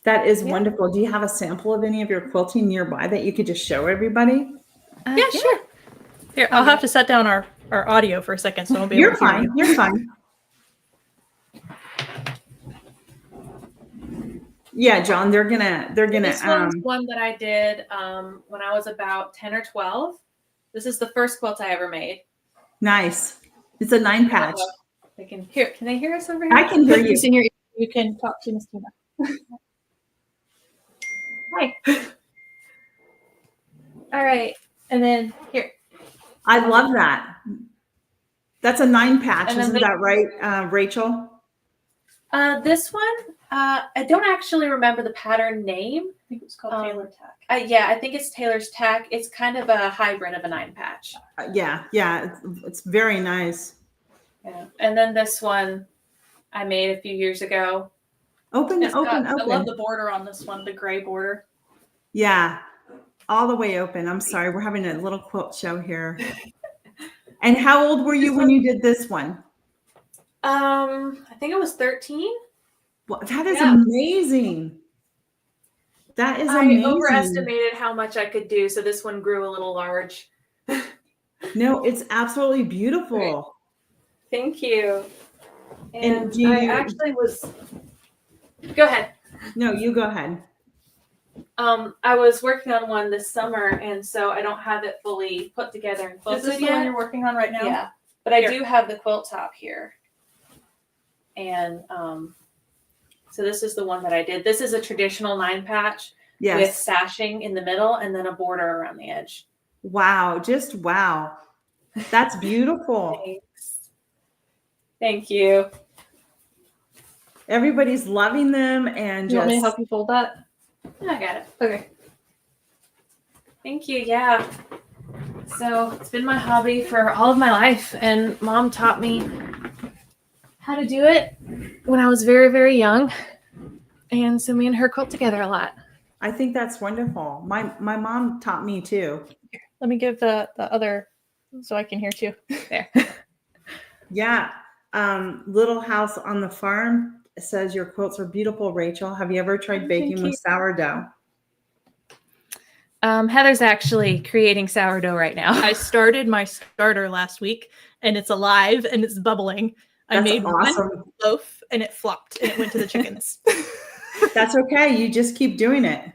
That is wonderful. Do you have a sample of any of your quilting nearby that you could just show everybody?
Yeah, sure. Here, I'll have to set down our audio for a second, so I'll be able to hear you.
You're fine. Yeah, John, they're gonna.
This one's one that I did when I was about 10 or 12. This is the first quilt I ever made.
Nice. It's a 9 patch.
They can hear. Can they hear us over here?
I can hear you.
You can talk to Miss Tina.
Hi. All right, and then here.
I love that. That's a 9 patch, isn't that right, Rachel?
This one, I don't actually remember the pattern name.
I think it was called Taylor
Tack. Yeah, I think it's Taylor's Tack. It's kind of a hybrid of a 9 patch.
Yeah, it's very nice.
Yeah, and then this one I made a few years ago.
Open.
I love the border on this one, the gray border.
Yeah, all the way open. I'm sorry, we're having a little quilt show here. And how old were you when you did this one?
I think I was 13.
Well, that is amazing. That is amazing.
I overestimated how much I could do, so this one grew a little large.
No, it's absolutely beautiful.
Thank you. And
do
I actually was. Go ahead.
No, you go ahead.
I was working on one this summer, and so I don't have it fully put together and quilted
yet. Is this the one you're working on right now?
Yeah, but I do have the quilt top here. And so this is the one that I did. This is a traditional 9 patch with sashing in the middle and then a border around the edge.
Wow, just wow. That's beautiful.
Thanks. Thank you.
Everybody's loving them, and
you want me to help you fold that?
I got it.
Okay.
Thank you. Yeah. So it's been my hobby for all of my life, and Mom taught me how to do it when I was very, very young. And so me and her quilt together a lot.
I think that's wonderful. My mom taught me too.
Let me give the other so I can hear too.
There.
Yeah. Little House on the Farm says your quilts are beautiful, Rachel. Have you ever tried baking with sourdough?
Heather's actually creating sourdough right now.
I started my starter last week, and it's alive and it's bubbling. I made one loaf and it flopped and it went to the chickens.
That's okay. You just keep doing it.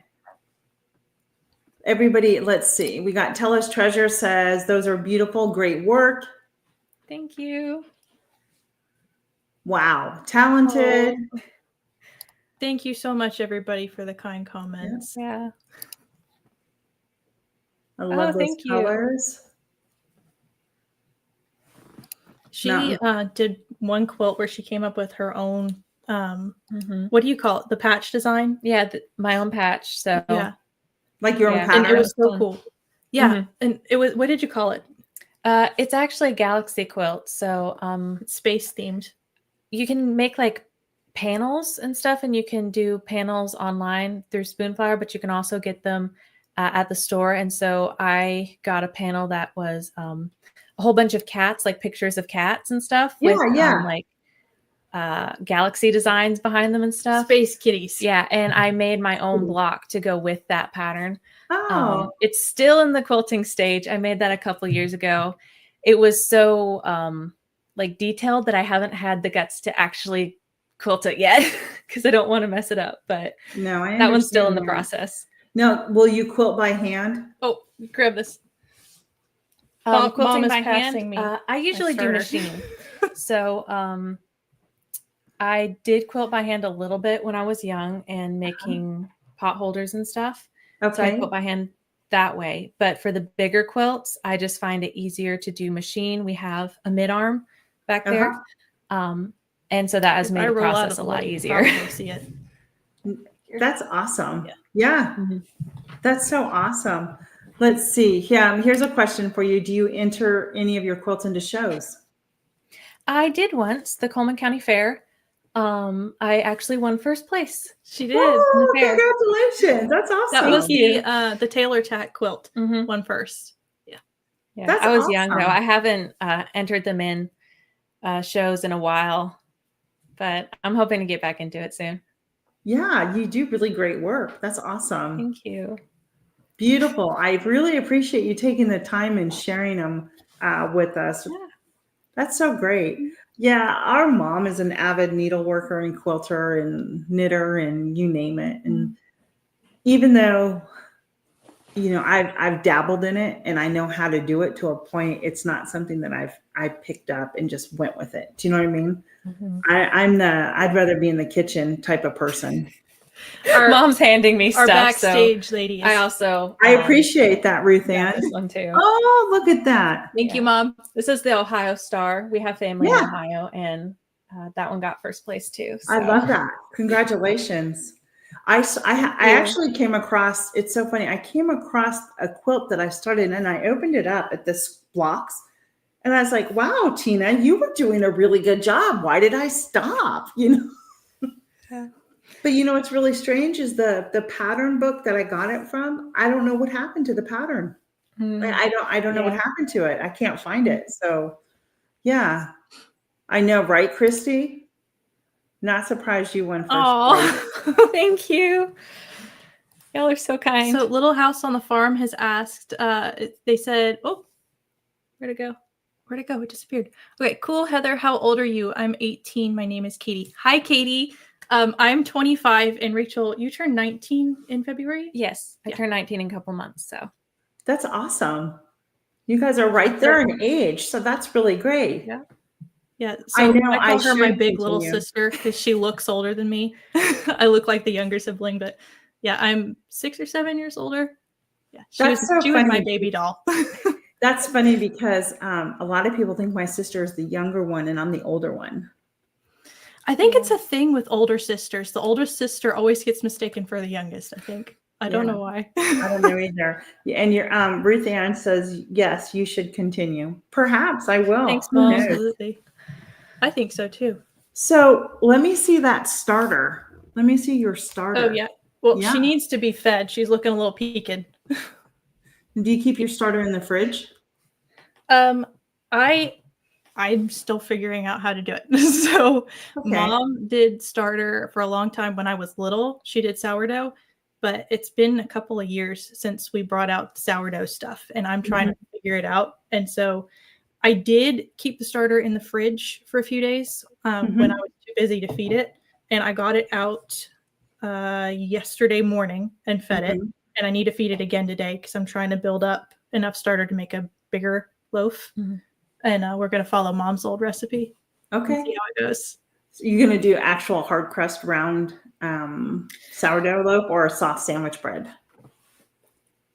Everybody, let's see. We got Tell Us Treasure says, those are beautiful. Great work.
Thank you.
Wow. Talented.
Oh. Thank you so much, everybody, for the kind comments.
Yeah.
I love those colors.
She did one quilt where she came up with her own, what do you call it? The patch design?
Yeah, my own patch. So
yeah.
Like your own pattern.
And it was so cool. Yeah. And it was, what did you call it?
It's actually a galaxy quilt. So
it's space themed.
You can make like panels and stuff, and you can do panels online through Spoonflower, but you can also get them at the store. And so I got a panel that was a whole bunch of cats, like pictures of cats and stuff with like galaxy designs behind them and stuff.
Space kitties.
Yeah, and I made my own block to go with that pattern.
Oh.
It's still in the quilting stage. I made that a couple years ago. It was so like detailed that I haven't had the guts to actually quilt it yet because I don't want to mess it up. But
no,
that one's still in the process.
Now, will you quilt by hand?
Oh, grab this.
Quilting
Mom is
by
passing
hand.
me.
I usually do machine. So I did quilt by hand a little bit when I was young and making pot holders and stuff.
Okay.
So I quilt by hand that way. But for the bigger quilts, I just find it easier to do machine. We have a mid-arm back there. And so that has made the process a lot easier.
See it.
That's awesome. Yeah. That's so awesome. Let's see. Yeah, here's a question for you. Do you enter any of your quilts into shows?
I did once, the Coleman County Fair. I actually won first place.
She did.
Oh, congratulations. That's awesome.
That was the Taylor Tack quilt won first. Yeah.
That's I was awesome. Young though. I haven't entered them in shows in a while, but I'm hoping to get back into it soon.
Yeah, you do really great work. That's awesome.
Thank you.
Beautiful. I really appreciate you taking the time and sharing them with us.
Yeah.
That's so great. Yeah, our mom is an avid needleworker and quilter and knitter and you name it. And even though, you know, I've dabbled in it and I know how to do it to a point, it's not something that I picked up and just went with it. Do you know what I mean? I'd rather be in the kitchen type of person.
Our mom's handing me stuff.
Our backstage lady.
I also
I appreciate that, Ruth Ann.
This one too.
Oh, look at that.
Thank you, Mom.
This is the Ohio Star. We have family in Ohio, and that one got first place too. So.
I love that. Congratulations. I actually came across, it's so funny. I came across a quilt that I started and I opened it up at this blocks. And I was like, wow, Tina, you were doing a really good job. Why did I stop? You know?
Yeah.
But you know what's really strange is the pattern book that I got it from. I don't know what happened to the pattern. I don't know what happened to it. I can't find it. So yeah, I know, right, Christy? Not surprised you won first place.
Oh, thank you. Y'all are so kind.
So Little House on the Farm has asked, they said, oh, where'd it go? Where'd it go? It disappeared. Okay, cool. Heather, how old are you? I'm 18. My name is Katie. Hi, Katie. I'm 25, and Rachel, you turned 19 in February?
Yes, I turned 19 in a couple months, so.
That's awesome. You guys are right there in age, so that's really great.
Yeah. Yeah, so I call her my big little sister because she looks older than me. I look like the younger sibling, but yeah, I'm 6 or 7 years older. Yeah, she was my baby doll.
That's funny because a lot of people think my sister is the younger one and I'm the older one.
I think it's a thing with older sisters. The older sister always gets mistaken for the youngest, I think. I don't know why.
I don't know either. And your Ruth Ann says, yes, you should continue. Perhaps I will.
Thanks, Mom. Absolutely. I think so too.
So let me see that starter. Let me see your starter.
Oh, yeah. Well, she needs to be fed. She's looking a little peaked.
Do you keep your starter in the fridge?
I'm still figuring out how to do it. So Mom did starter for a long time when I was little. She did sourdough, but it's been a couple of years since we brought out sourdough stuff and I'm trying to figure it out. And so I did keep the starter in the fridge for a few days when I was too busy to feed it. And I got it out yesterday morning and fed it. And I need to feed it again today because I'm trying to build up enough starter to make a bigger loaf. And we're going to follow Mom's old recipe.
Okay.
See how it goes.
So you're going to do actual hard crust round sourdough loaf or a soft sandwich bread?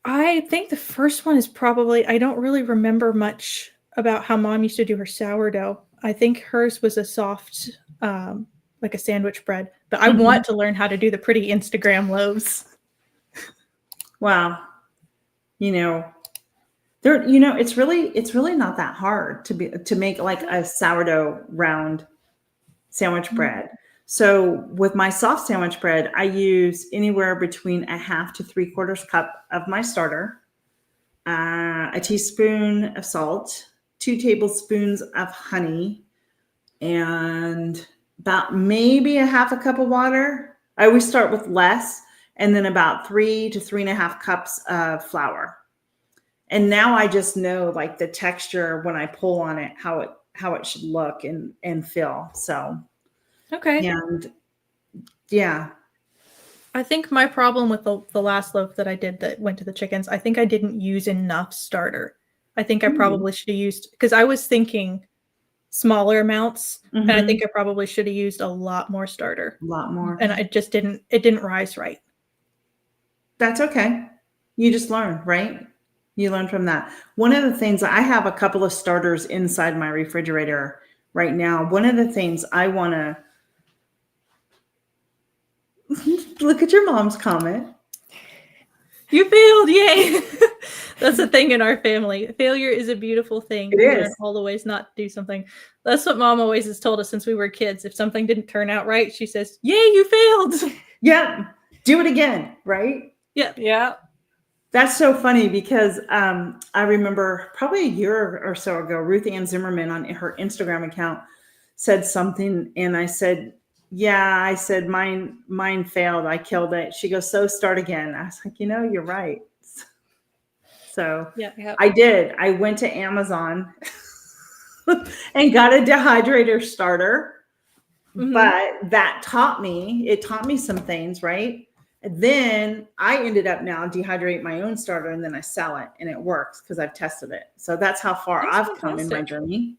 I think the first one is probably, I don't really remember much about how Mom used to do her sourdough. I think hers was a soft, like a sandwich bread. But I want to learn how to do the pretty Instagram loaves.
Wow. It's really not that hard to make like a sourdough round sandwich bread. So with my soft sandwich bread, I use anywhere between a half to 3/4 cup of my starter, a teaspoon of salt, 2 tablespoons of honey, and about maybe a half a cup of water. I always start with less, and then about 3 to 3.5 cups of flour. And now I just know like the texture when I pull on it, how it should look and feel. So
okay.
And yeah.
I think my problem with the last loaf that I did that went to the chickens, I think I didn't use enough starter. I think I probably should have used, because I was thinking smaller amounts, and I think I probably should have used a lot more starter.
A lot more.
And it didn't rise right.
That's okay. You just learn, right? You learn from that. One of the things, I have a couple of starters inside my refrigerator right now. One of the things I want to look at your mom's comment.
You failed, yay! That's a thing in our family. Failure is a beautiful thing.
It is.
All the ways not to do something. That's what Mom always has told us since we were kids. If something didn't turn out right, she says, "Yay, you failed!"
Yep. Do it again, right?
Yeah.
Yeah.
That's so funny because I remember probably a year or so ago, Ruth Ann Zimmerman on her Instagram account said something, and I said, "Yeah," I said, mine failed. I killed it. She goes, "So start again." I was like, you're right. So
yeah.
I did. I went to Amazon and got a dehydrator starter, but that taught me some things, right? And then I ended up now dehydrate my own starter, and then I sell it, and it works because I've tested it. So that's how far I've come in my journey.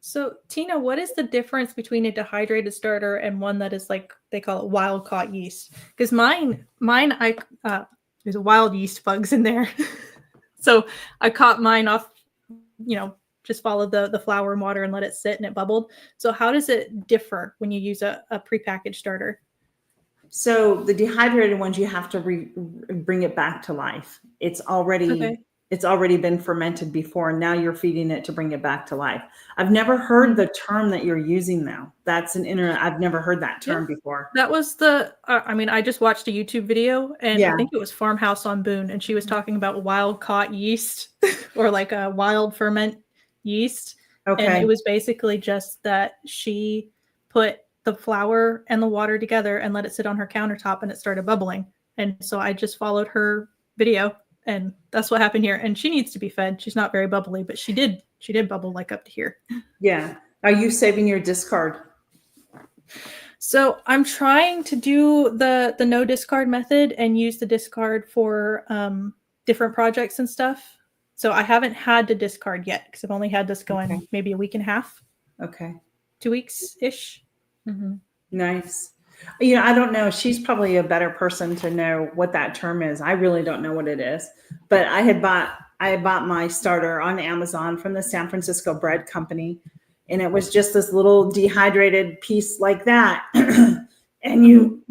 So Tina, what is the difference between a dehydrated starter and one that is like, they call it wild caught yeast? Because mine, there's wild yeast bugs in there. So I caught mine off, just followed the flour and water and let it sit, and it bubbled. So how does it differ when you use a prepackaged starter?
So the dehydrated ones, you have to bring it back to life. It's already been fermented before, and now you're feeding it to bring it back to life. I've never heard the term that you're using now. That's I've never heard that term before.
That was I just watched a YouTube video, and I think it was Farmhouse on Boone, and she was talking about wild caught yeast or like a wild ferment yeast. Okay. And it was basically just that she put the flour and the water together and let it sit on her countertop, and it started bubbling. And so I just followed her video, and that's what happened here. And she needs to be fed. She's not very bubbly, but she did bubble like up to here.
Yeah. Are you saving your discard?
So I'm trying to do the no discard method and use the discard for different projects and stuff. So I haven't had to discard yet because I've only had this going maybe a week and a half.
Okay.
2 weeks-ish.
Nice. I don't know. She's probably a better person to know what that term is. I really don't know what it is. But I had bought my starter on Amazon from the San Francisco Bread Company, and it was just this little dehydrated piece like that. And you,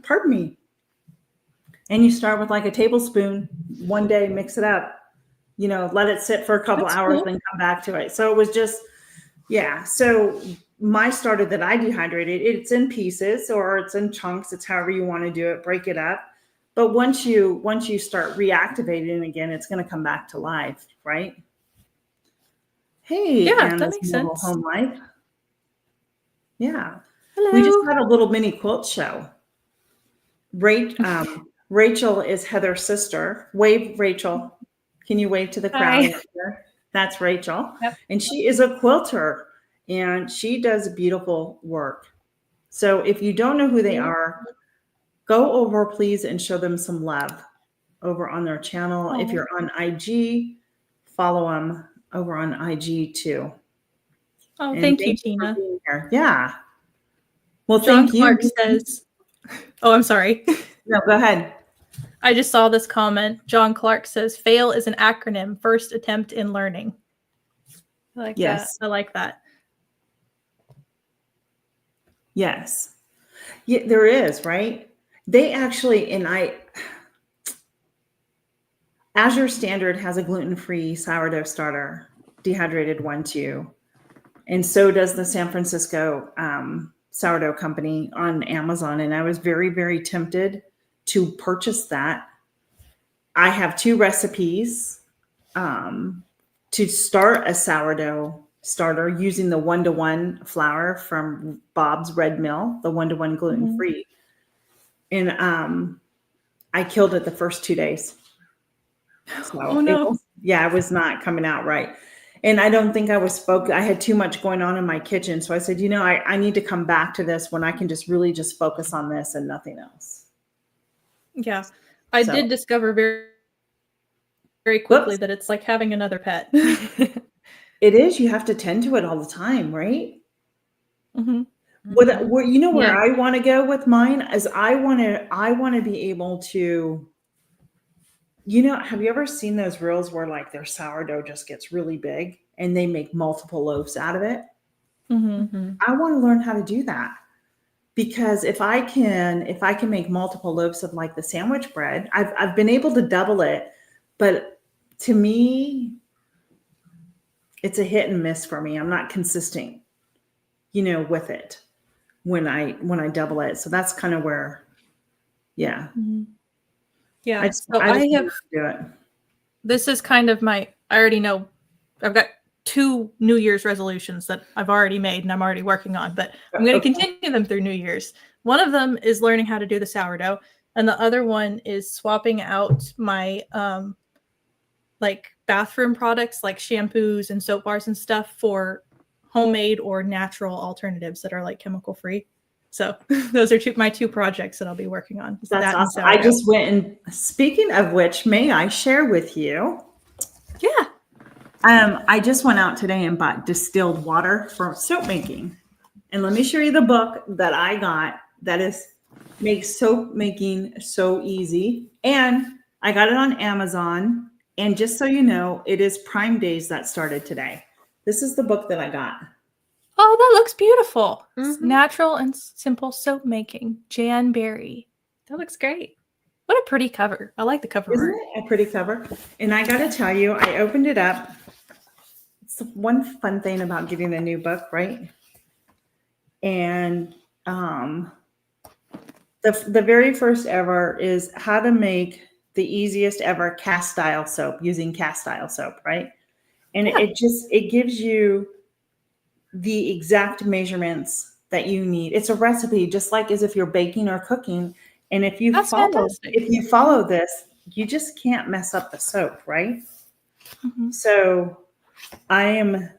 pardon me, and you start with like a tablespoon one day, mix it up, let it sit for a couple hours, then come back to it. So it was just, So my starter that I dehydrated, it's in pieces or it's in chunks. It's however you want to do it, break it up. But once you start reactivating again, it's going to come back to life, right? Hey,
yeah, that makes sense.
Home life. Yeah.
Hello.
We just had a little mini quilt show. Rachel is Heather's sister. Wave, Rachel. Can you wave to the crowd? That's Rachel. Yep. And she is a quilter, and she does beautiful work. So if you don't know who they are, go over, please, and show them some love over on their channel. If you're on IG, follow them over on IG too.
Oh, and thank you, Tina.
Yeah. Well,
John
thank
Clark
you.
Says, oh, I'm sorry.
No, go ahead.
I just saw this comment. John Clark says, FAIL is an acronym, first attempt in learning. I like that. I like that.
Yes. Yeah, there is, right? They actually, Azure Standard has a gluten-free sourdough starter, dehydrated one too. And so does the San Francisco sourdough company on Amazon. And I was very, very tempted to purchase that. I have 2 recipes to start a sourdough starter using the 1-to-1 flour from Bob's Red Mill, the 1-to-1 gluten-free. And I killed it the first 2 days. So
oh no.
it was not coming out right. And I don't think I was focused. I had too much going on in my kitchen. So I said, I need to come back to this when I can just really just focus on this and nothing else.
Yeah. I did discover very, very quickly that it's like having another pet.
It is. You have to tend to it all the time, right?
Mm-hmm.
Where I want to go with mine is I want to be able to, have you ever seen those reels where like their sourdough just gets really big and they make multiple loaves out of it?
Mm-hmm.
I want to learn how to do that, because if I can make multiple loaves of like the sandwich bread, I've been able to double it, but to me, it's a hit and miss for me. I'm not consistent, with it when I double it. So that's kind of where, yeah.
Mm-hmm. Yeah.
I have to do it.
This is kind of I already know I've got 2 New Year's resolutions that I've already made and I'm already working on, but I'm going to continue them through New Year's. One of them is learning how to do the sourdough. And the other one is swapping out my, like bathroom products, like shampoos and soap bars and stuff, for homemade or natural alternatives that are like chemical free. So those are my 2 projects that I'll be working on.
That's awesome. I just went, and speaking of which, may I share with you?
Yeah.
I just went out today and bought distilled water for soap making. And let me show you the book that I got that makes soap making so easy. And I got it on Amazon. And just so you know, it is Prime Days that started today. This is the book that I got.
Oh, that looks beautiful. Mm-hmm. Natural and simple soap making. Jan Berry.
That looks great.
What a pretty cover. I like the cover.
Isn't it a pretty cover? And I got to tell you, I opened it up. It's one fun thing about getting a new book, right? And the very first ever is how to make the easiest ever cast style soap using cast style soap, right? And it gives you the exact measurements that you need. It's a recipe, just like as if you're baking or cooking. And if you follow this, you just can't mess up the soap, right?
Mm-hmm.
So I'm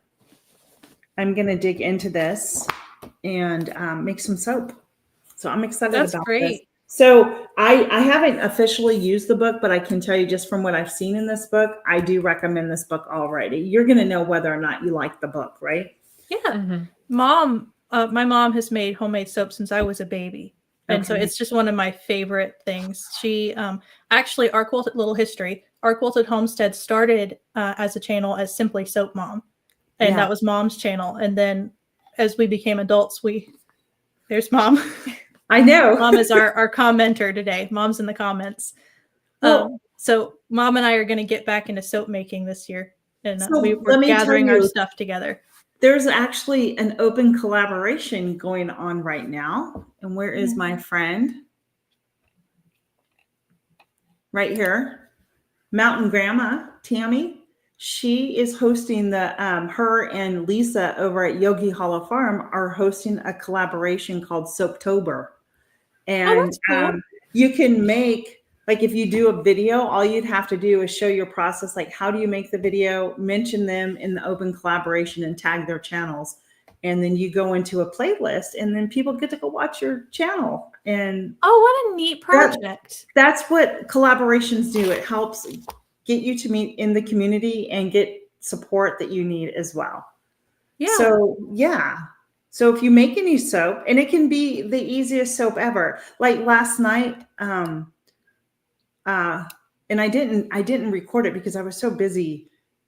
going to dig into this and make some soap. So I'm excited about this. So I haven't officially used the book, but I can tell you just from what I've seen in this book, I do recommend this book already. You're going to know whether or not you like the book, right?
Yeah. Mm-hmm. My mom has made homemade soap since I was a baby. And so it's just one of my favorite things. She actually, our Quilted Homestead started as a channel as Simply Soap Mom. And that was Mom's channel. And then as we became adults, there's Mom.
I know.
Mom is our commenter today. Mom's in the comments. So Mom and I are going to get back into soap making this year. And we're gathering our stuff together.
There's actually an open collaboration going on right now. And where is my friend? Right here. Mountain Grandma, Tammy. She is hosting her and Lisa over at Yogi Hollow Farm are hosting a collaboration called Soaptober. And cool. You can make, like if you do a video, all you'd have to do is show your process. Like, how do you make the video, mention them in the open collaboration and tag their channels. And then you go into a playlist and then people get to go watch your channel. And
what a neat project.
That's what collaborations do. It helps get you to meet in the community and get support that you need as well.
Yeah.
So if you make any soap, and it can be the easiest soap ever. Like last night, and I didn't record it because I was so busy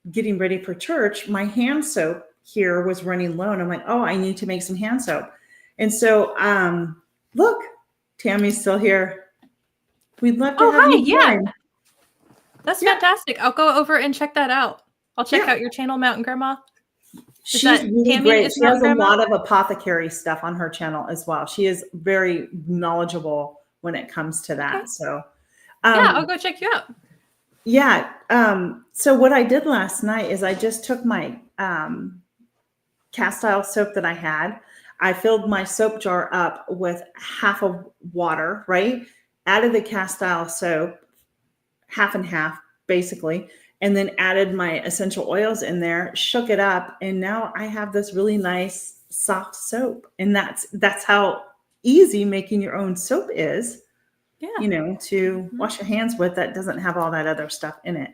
getting ready for church. My hand soap here was running low, and I'm like, I need to make some hand soap. And so, look, Tammy's still here. We'd love to have you join.
That's fantastic. I'll go over and check that out. I'll check out your channel, Mountain Grandma.
She's really
Tammy
great.
is
She has a
grandma?
lot of apothecary stuff on her channel as well. She is very knowledgeable when it comes to that.
Okay.
So,
yeah, I'll go check you out.
Yeah. So what I did last night is I just took my cast iron soap that I had. I filled my soap jar up with half of water, right? Added the cast iron soap, half and half, basically, and then added my essential oils in there, shook it up, and now I have this really nice soft soap. And that's how easy making your own soap is.
Yeah.
You know, to wash your hands with that doesn't have all that other stuff in it.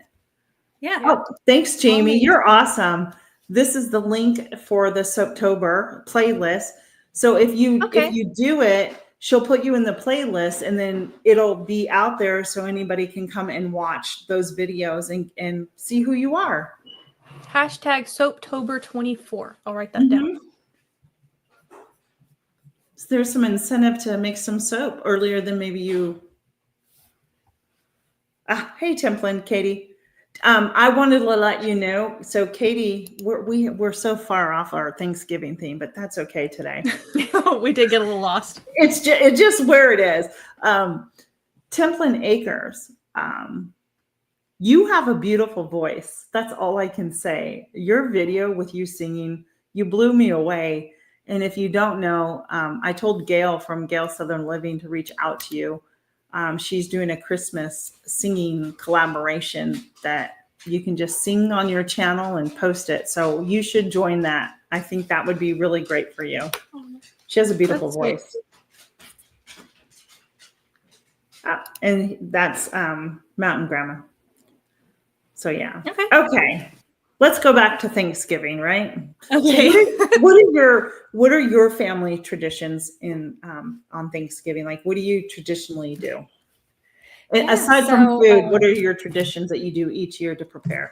Yeah.
Oh, thanks, Jamie. You're awesome. This is the link for the Soaptober playlist. So if you do it, she'll put you in the playlist and then it'll be out there so anybody can come and watch those videos and see who you are.
Hashtag Soaptober24. I'll write that down.
So there's some incentive to make some soap earlier than maybe you. Hey, Templin, Katie. I wanted to let you know. So, Katie, we're so far off our Thanksgiving theme, but that's okay today.
We did get a little lost.
It's just where it is. Templin Acres. You have a beautiful voice. That's all I can say. Your video with you singing, you blew me away. And if you don't know, I told Gail from Gail Southern Living to reach out to you. She's doing a Christmas singing collaboration that you can just sing on your channel and post it. So you should join that. I think that would be really great for you. She has a beautiful voice. And that's Mountain Grandma. So yeah. Okay. Let's go back to Thanksgiving, right?
Okay.
So what are your family traditions in on Thanksgiving? Like, what do you traditionally do? Aside from food, what are your traditions that you do each year to prepare?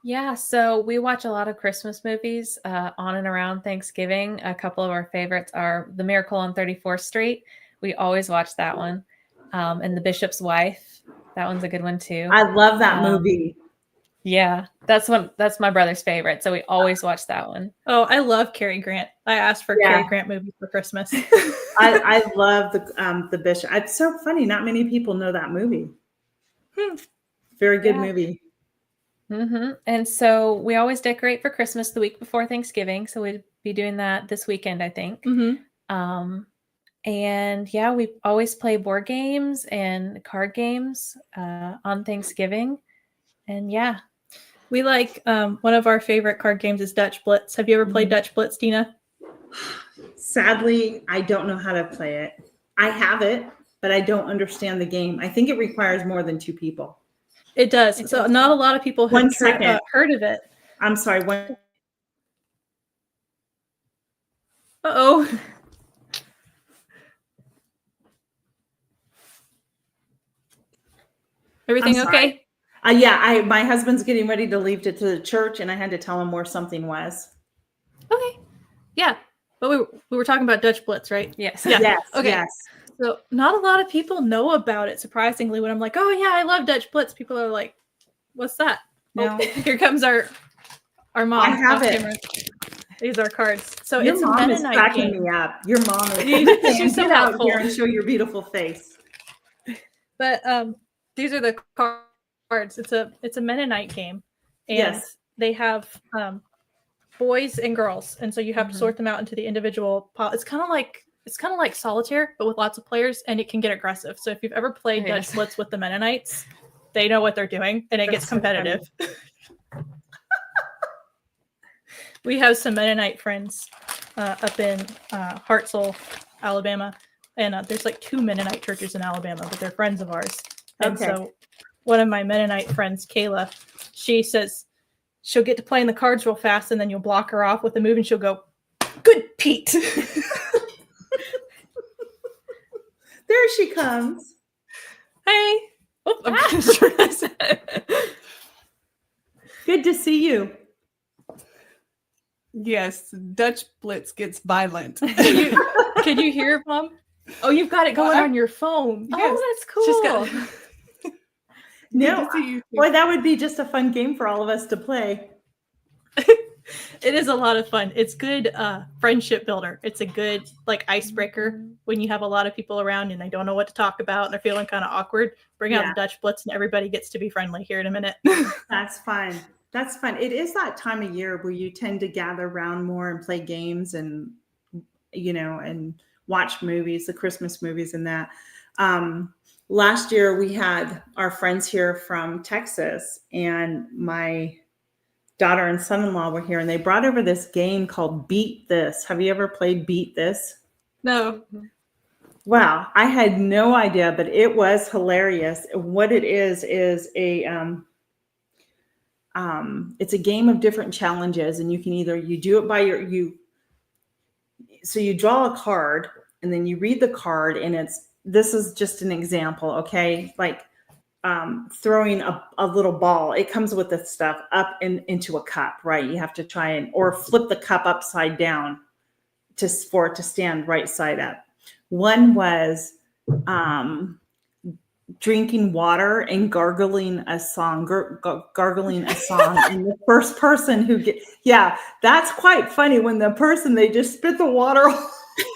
Yeah, so we watch a lot of Christmas movies on and around Thanksgiving. A couple of our favorites are The Miracle on 34th Street. We always watch that one. And The Bishop's Wife. That one's a good one too.
I love that movie.
Yeah, that's my brother's favorite. So we always watch that one.
Oh, I love Cary Grant. I asked for Cary Grant movies for Christmas.
I love the Bishop. It's so funny. Not many people know that movie. Very good movie.
Mm-hmm. And so we always decorate for Christmas the week before Thanksgiving. So we'd be doing that this weekend, I think.
Mm-hmm.
And yeah, we always play board games and card games on Thanksgiving. And yeah.
We like one of our favorite card games is Dutch Blitz. Have you ever played Dutch Blitz, Dina?
Sadly, I don't know how to play it. I have it, but I don't understand the game. I think it requires more than 2 people.
It does. So not a lot of people have heard of it.
I'm sorry.
Uh-oh. Everything okay?
Yeah, my husband's getting ready to leave to the church, and I had to tell him where something was.
Okay. Yeah. But we were talking about Dutch Blitz, right?
Yes.
Yeah.
Yes.
Okay.
Yes.
So not a lot of people know about it, surprisingly. When I'm like, oh yeah, I love Dutch Blitz, people are like, what's that?
No.
Oh, here comes our mom.
I have it.
These are cards. So
your
it's
mom
a
is cracking me up. Your mom is
she's so
out
helpful.
here and show your beautiful face.
But these are the cards. It's a Mennonite game, and they have boys and girls, and so you have to sort them out into the individual pot. It's kind of like solitaire, but with lots of players, and it can get aggressive. So if you've ever played Dutch Blitz with the Mennonites, they know what they're doing, and it gets competitive. We have some Mennonite friends up in Hartselle, Alabama, and there's like 2 Mennonite churches in Alabama, but they're friends of ours. And so one of my Mennonite friends, Kayla, she says she'll get to playing the cards real fast, and then you'll block her off with a move, and she'll go, "Good Pete."
There she comes.
Hey.
Good to see you.
Yes, Dutch Blitz gets violent.
Can you hear it, Mom? Oh, you've got it going on your phone.
Yes.
Oh, that's cool.
No, boy, that would be just a fun game for all of us to play.
It is a lot of fun. It's good friendship builder. It's a good like icebreaker when you have a lot of people around and they don't know what to talk about and they're feeling kind of awkward. Bring out the Dutch Blitz and everybody gets to be friendly here in a minute.
That's fun. That's fun. It is that time of year where you tend to gather around more and play games and, and watch movies, the Christmas movies and that. Last year we had our friends here from Texas and my daughter and son-in-law were here and they brought over this game called Beat This. Have you ever played Beat This?
No.
Wow. I had no idea, but it was hilarious. What it is it's a game of different challenges and you can you do it by so you draw a card and then you read the card and this is just an example. Okay. Like, throwing a little ball, it comes with this stuff up into a cup, right? You have to try or flip the cup upside down for it to stand right side up. One was drinking water and gargling a song, and the first person that's quite funny when they just spit the water all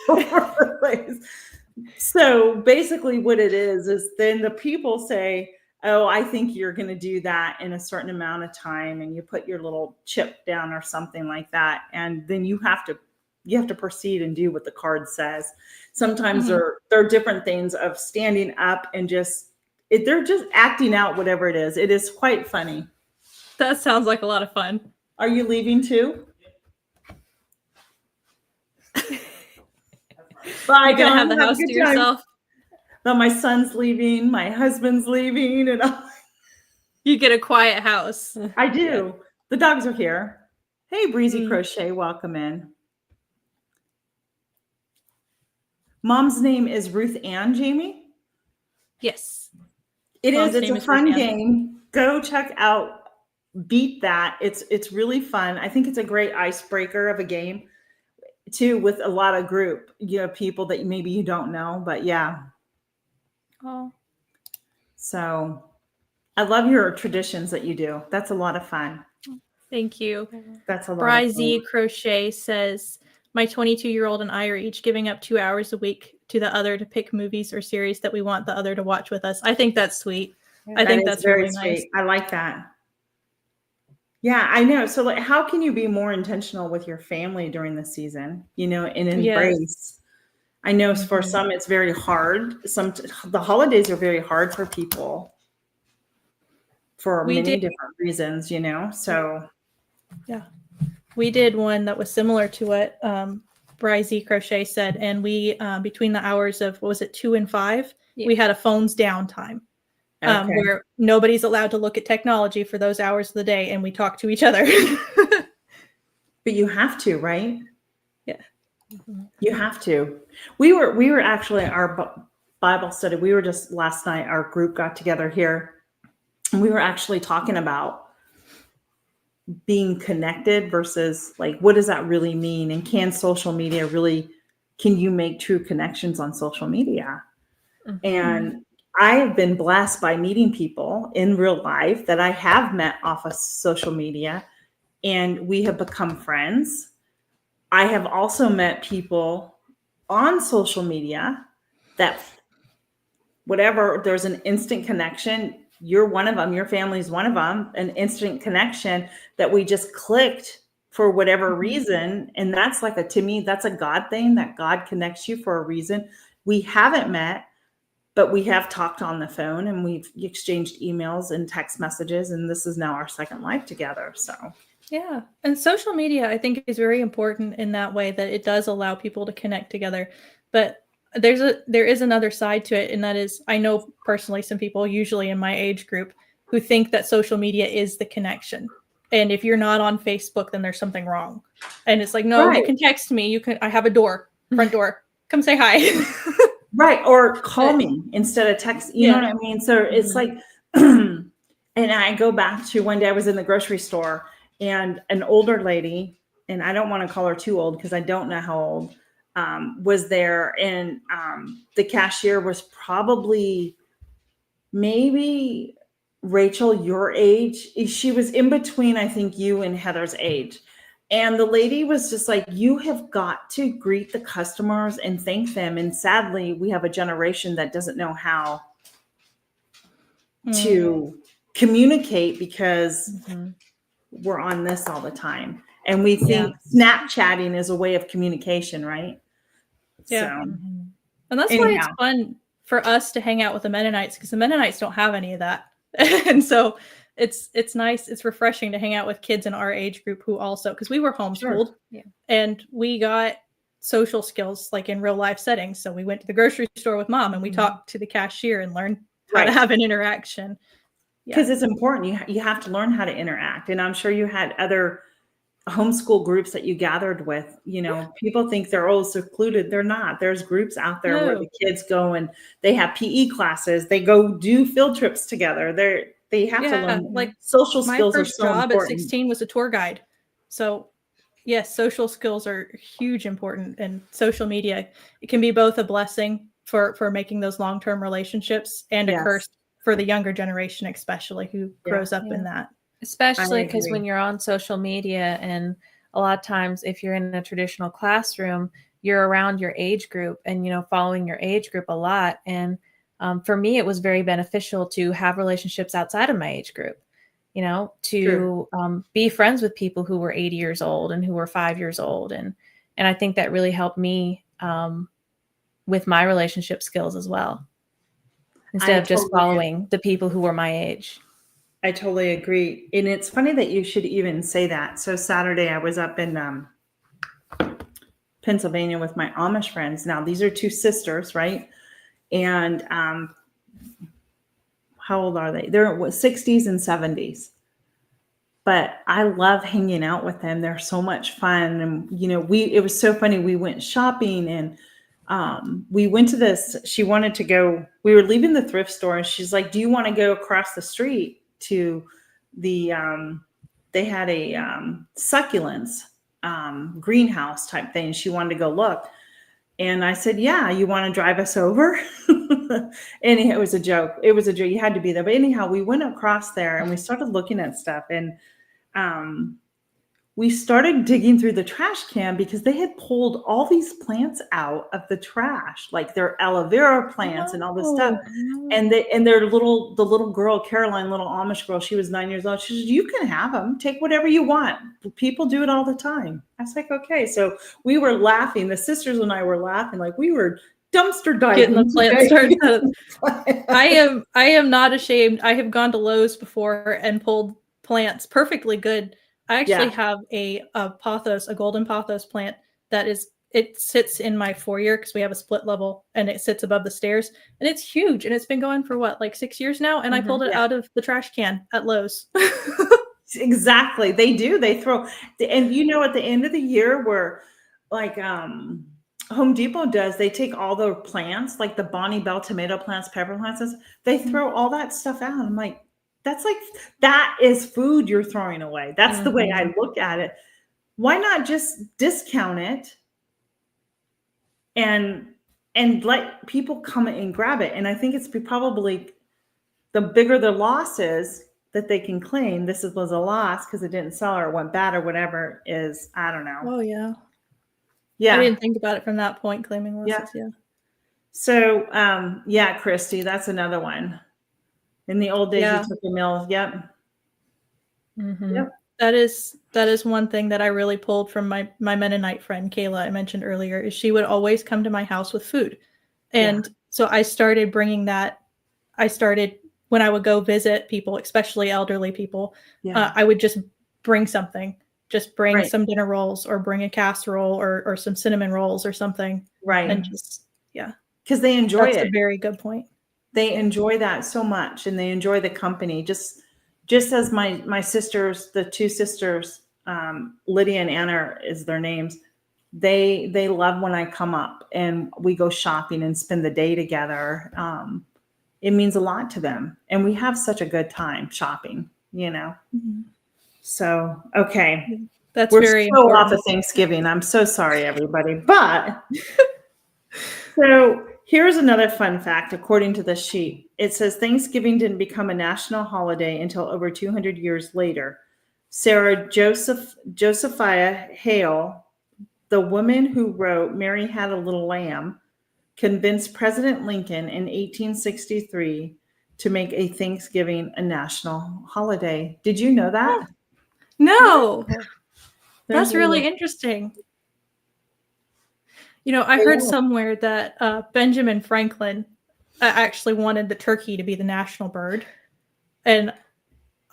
over the place. So basically what it is then the people say, oh, I think you're going to do that in a certain amount of time. And you put your little chip down or something like that. And then you have to proceed and do what the card says. Sometimes there are different things of standing up and they're just acting out whatever it is. It is quite funny.
That sounds like a lot of fun.
Are you leaving too?
Bye, you're gonna have the house to yourself.
But my son's leaving, my husband's leaving, and
you get a quiet house.
I do. Yeah. The dogs are here. Hey, Breezy Crochet, welcome in. Mom's name is Ruth Ann, Jamie?
Yes.
It's a fun game. Go check out Beat That. It's really fun. I think it's a great icebreaker of a game too, with a lot of group, people that maybe you don't know, but yeah.
Oh.
So I love your traditions that you do. That's a lot of fun.
Thank you.
That's a lot
Bry
of fun.
Z Crochet says, my 22-year-old and I are each giving up 2 hours a week to the other to pick movies or series that we want the other to watch with us. I think that's sweet.
Yeah,
I think that's
very
really
sweet.
Nice.
I like that. Yeah, I know. So like, how can you be more intentional with your family during the season, and embrace? Yes. I know for some, it's very hard. The holidays are very hard for people for many different reasons, so.
Yeah. We did one that was similar to what Bry Z Crochet said. And we, between the hours of, 2 and 5, we had a phones down time. Where nobody's allowed to look at technology for those hours of the day, and we talk to each other.
But you have to, right?
Yeah,
you have to. We were actually our Bible study. We were just last night. Our group got together here, and we were actually talking about being connected versus like, what does that really mean? And can social media can you make true connections on social media? And I have been blessed by meeting people in real life that I have met off of social media, and we have become friends. I have also met people on social media that there's an instant connection. You're one of them, your family's one of them, an instant connection that we just clicked for whatever reason. And that's to me, that's a God thing, that God connects you for a reason. We haven't met, but we have talked on the phone and we've exchanged emails and text messages, and this is now our second life together. So
yeah. And social media, I think, is very important in that way, that it does allow people to connect together. But there is another side to it. And that is, I know personally some people, usually in my age group, who think that social media is the connection. And if you're not on Facebook, then there's something wrong. And it's like, no, You can text me. I have a front door. Come say hi.
Right. Or call me instead of text. You know what I mean? So it's like, and I go back to one day I was in the grocery store and an older lady, and I don't want to call her too old because I don't know how old, was there. And the cashier was probably maybe Rachel, your age. She was in between, I think, you and Heather's age. And the lady was just like, you have got to greet the customers and thank them. And sadly, we have a generation that doesn't know how to communicate because we're on this all the time. And we think Snapchatting is a way of communication, right?
Yeah.
So,
and that's why it's fun for us to hang out with the Mennonites, because the Mennonites don't have any of that. And so it's nice. It's refreshing to hang out with kids in our age group who also, because we were homeschooled and we got social skills like in real life settings. So we went to the grocery store with mom and we talked to the cashier and learned how to have an interaction.
Because it's important. You have to learn how to interact. And I'm sure you had other homeschool groups that you gathered with. You know, people think they're all secluded. They're not. There's groups out there where the kids go and they have PE classes. They go do field trips together. They have to learn, like, social skills. My first job at
16 was a tour guide. So yes, social skills are huge important, and social media, it can be both a blessing for making those long-term relationships and a curse for the younger generation, especially who grows up in that.
Especially because when you're on social media, and a lot of times if you're in a traditional classroom, you're around your age group and, you know, following your age group a lot. And for me, it was very beneficial to have relationships outside of my age group, you know, to be friends with people who were 80 years old and who were 5 years old. And I think that really helped me with my relationship skills as well, instead of just following the people who were my age.
I totally agree. And it's funny that you should even say that. So Saturday I was up in Pennsylvania with my Amish friends. Now these are two sisters, right? And how old are they? They're 60s and 70s. But I love hanging out with them. They're so much fun. And, you know, it was so funny. We went shopping and we went to this, she wanted to go, we were leaving the thrift store and she's like, do you want to go across the street to the, they had a succulents greenhouse type thing. She wanted to go look. And I said, yeah, you want to drive us over? And it was a joke. It was a joke. You had to be there. But anyhow, we went across there and we started looking at stuff. And we started digging through the trash can because they had pulled all these plants out of the trash, like their aloe vera plants and all this stuff. And the little girl, Caroline, little Amish girl, she was 9 years old. She said, you can have them. Take whatever you want. People do it all the time. I was like, okay. So we were laughing. The sisters and I were laughing, like we were dumpster diving.
Getting the plants started. I am not ashamed. I have gone to Lowe's before and pulled plants perfectly good. I actually have a pothos, a golden pothos plant it sits in my foyer because we have a split level and it sits above the stairs and it's huge and it's been going for what, like 6 years now. And I pulled it out of the trash can at Lowe's.
Exactly. They do. They throw, and you know, at the end of the year where like Home Depot does, they take all the plants, like the Bonnie Bell tomato plants, pepper plants, they throw all that stuff out. I'm like, that is food you're throwing away. That's the way I look at it. Why not just discount it and let people come and grab it? And I think it's probably the bigger the loss is that they can claim this was a loss because it didn't sell or went bad or whatever is, I don't know.
Oh yeah.
Yeah.
I didn't think about it from that point, claiming losses. Yeah.
So Christy, that's another one. In the old days, you took the mills. Yep.
Yep. That is one thing that I really pulled from my Mennonite friend, Kayla, I mentioned earlier, is she would always come to my house with food. And so I started bringing that. When I would go visit people, especially elderly people, I would just bring something, some dinner rolls or bring a casserole or some cinnamon rolls or something.
Right.
And just,
because they enjoy it.
That's a very good point.
They enjoy that so much, and they enjoy the company. Just as my sisters, the two sisters, Lydia and Anna is their names. They love when I come up and we go shopping and spend the day together. It means a lot to them, and we have such a good time shopping. You know. So okay,
we're very
so off of Thanksgiving. I'm so sorry, everybody, but so. Here's another fun fact. According to this sheet, it says Thanksgiving didn't become a national holiday until over 200 years later. Sarah Josephiah Hale, the woman who wrote Mary Had a Little Lamb, convinced President Lincoln in 1863 to make a Thanksgiving a national holiday. Did you know that?
No.
There's
That's really interesting. You know, I heard somewhere that Benjamin Franklin actually wanted the turkey to be the national bird. And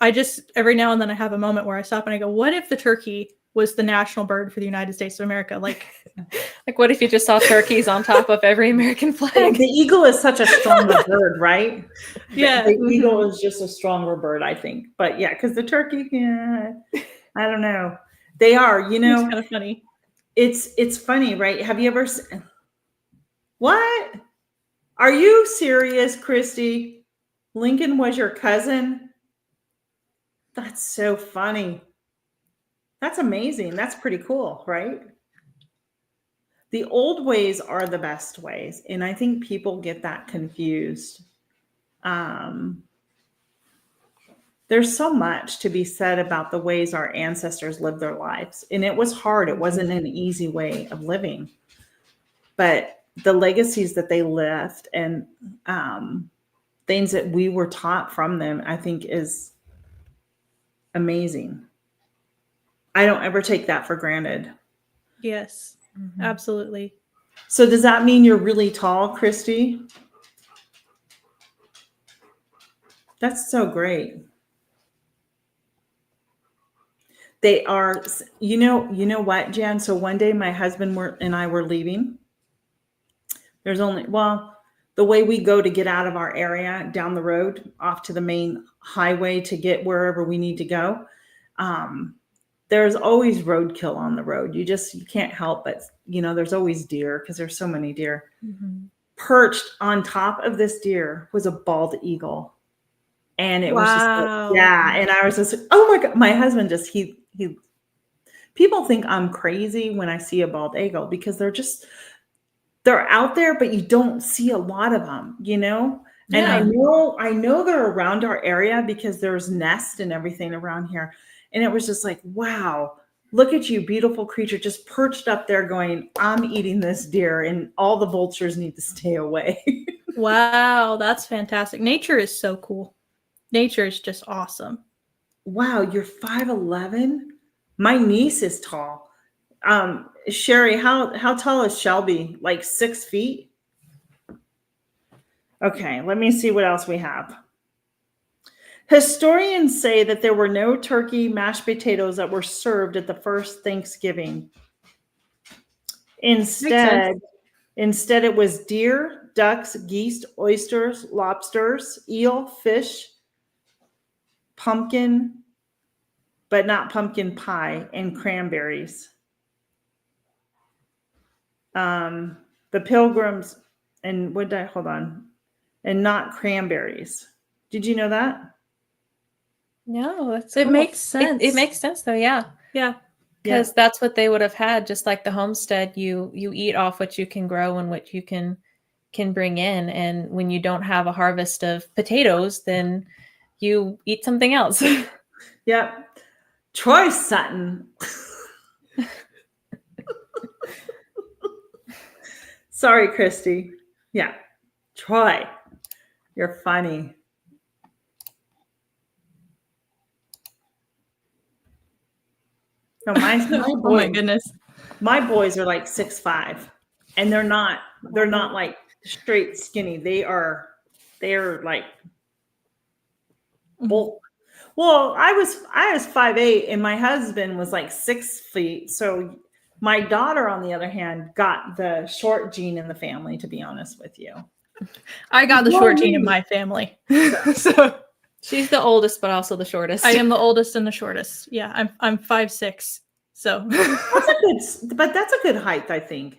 I just, every now and then I have a moment where I stop and I go, what if the turkey was the national bird for the United States of America? Like
what if you just saw turkeys on top of every American flag?
The eagle is such a stronger bird, right?
Yeah.
The eagle is just a stronger bird, I think. But yeah, because the turkey, I don't know. They are, you know.
It's kind of funny.
It's funny, right? Have you ever what? Are you serious, Christy? Lincoln was your cousin? That's so funny. That's amazing. That's pretty cool, right? The old ways are the best ways. And I think people get that confused. There's so much to be said about the ways our ancestors lived their lives. And it was hard. It wasn't an easy way of living. But the legacies that they left and things that we were taught from them, I think is amazing. I don't ever take that for granted.
Yes, absolutely.
So does that mean you're really tall, Christy? That's so great. They are, you know what, Jan? So one day my husband and I were leaving. There's only, the way we go to get out of our area down the road off to the main highway to get wherever we need to go. There's always roadkill on the road. You can't help but, there's always deer because there's so many deer. Mm-hmm. Perched on top of this deer was a bald eagle. And it was just, and I was just, oh my God, my husband just, he people think I'm crazy when I see a bald eagle because they're out there, but you don't see a lot of them, And I know they're around our area because there's nests and everything around here. And it was just like, wow, look at you, beautiful creature, just perched up there going, I'm eating this deer and all the vultures need to stay away.
Wow, that's fantastic. Nature is so cool. Nature is just awesome.
Wow, you're 5'11"? My niece is tall. Sherry, how tall is Shelby? Like 6 feet? Okay, let me see what else we have. Historians say that there were no turkey mashed potatoes that were served at the first Thanksgiving. Instead, it was deer, ducks, geese, oysters, lobsters, eel, fish, pumpkin, but not pumpkin pie, and cranberries. The pilgrims, and and not cranberries. Did you know that?
No,
it makes sense.
It makes sense though, yeah.
Yeah.
Because that's what they would have had, just like the homestead. You eat off what you can grow and what you can bring in. And when you don't have a harvest of potatoes, then you eat something else.
Yep. Troy Sutton. Sorry, Christy. Yeah. Troy, you're funny. No,
oh my goodness.
My boys are like 6'5", and they're not like straight skinny. They're like bulk. Well, I was 5'8", and my husband was like 6 feet. So my daughter, on the other hand, got the short gene in the family, to be honest with you.
I got the short gene in my family.
So
she's the oldest, but also the shortest.
I am the oldest and the shortest. Yeah, I'm 5'6". So
that's a good height, I think.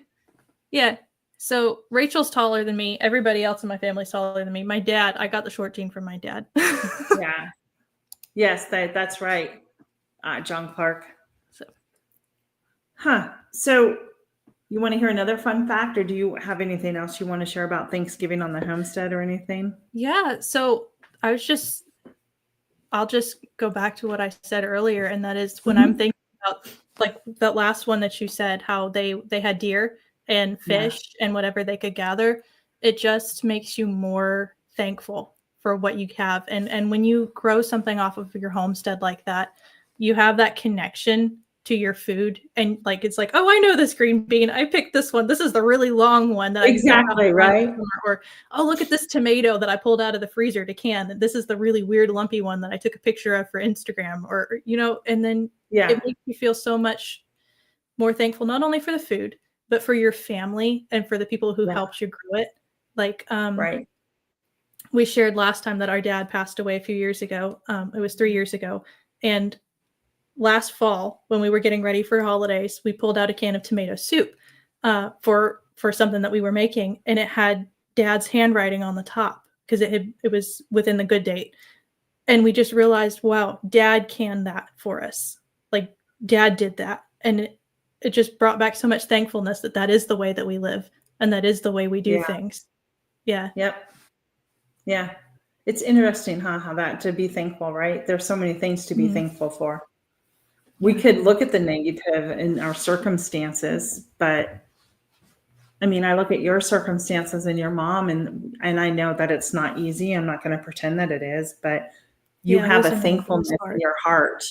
Yeah. So Rachel's taller than me. Everybody else in my family is taller than me. My dad, I got the short gene from my dad.
Yeah. Yes, that's right. John Clark. So you want to hear another fun fact, or do you have anything else you want to share about Thanksgiving on the homestead or anything?
Yeah. So I I'll just go back to what I said earlier, and that is when I'm thinking about like that last one that you said, how they had deer and fish and whatever they could gather, it just makes you more thankful for what you have. And when you grow something off of your homestead like that, you have that connection to your food, and like it's like, oh, I know this green bean, I picked this one, this is the really long one that
exactly right.
Or oh, look at this tomato that I pulled out of the freezer to can, and this is the really weird lumpy one that I took a picture of for Instagram, or and then it makes you feel so much more thankful, not only for the food but for your family and for the people who helped you grow it. Like
right.
We shared last time that our dad passed away a few years ago. It was 3 years ago, and last fall, when we were getting ready for holidays, we pulled out a can of tomato soup for something that we were making, and it had Dad's handwriting on the top because it was within the good date. And we just realized, wow, Dad canned that for us. Like Dad did that, and it just brought back so much thankfulness that is the way that we live, and that is the way we do things. Yeah.
Yep. Yeah. It's interesting, how that, to be thankful, right? There's so many things to be thankful for. We could look at the negative in our circumstances, but I mean, I look at your circumstances and your mom, and I know that it's not easy. I'm not going to pretend that it is, but you have a thankfulness in your heart.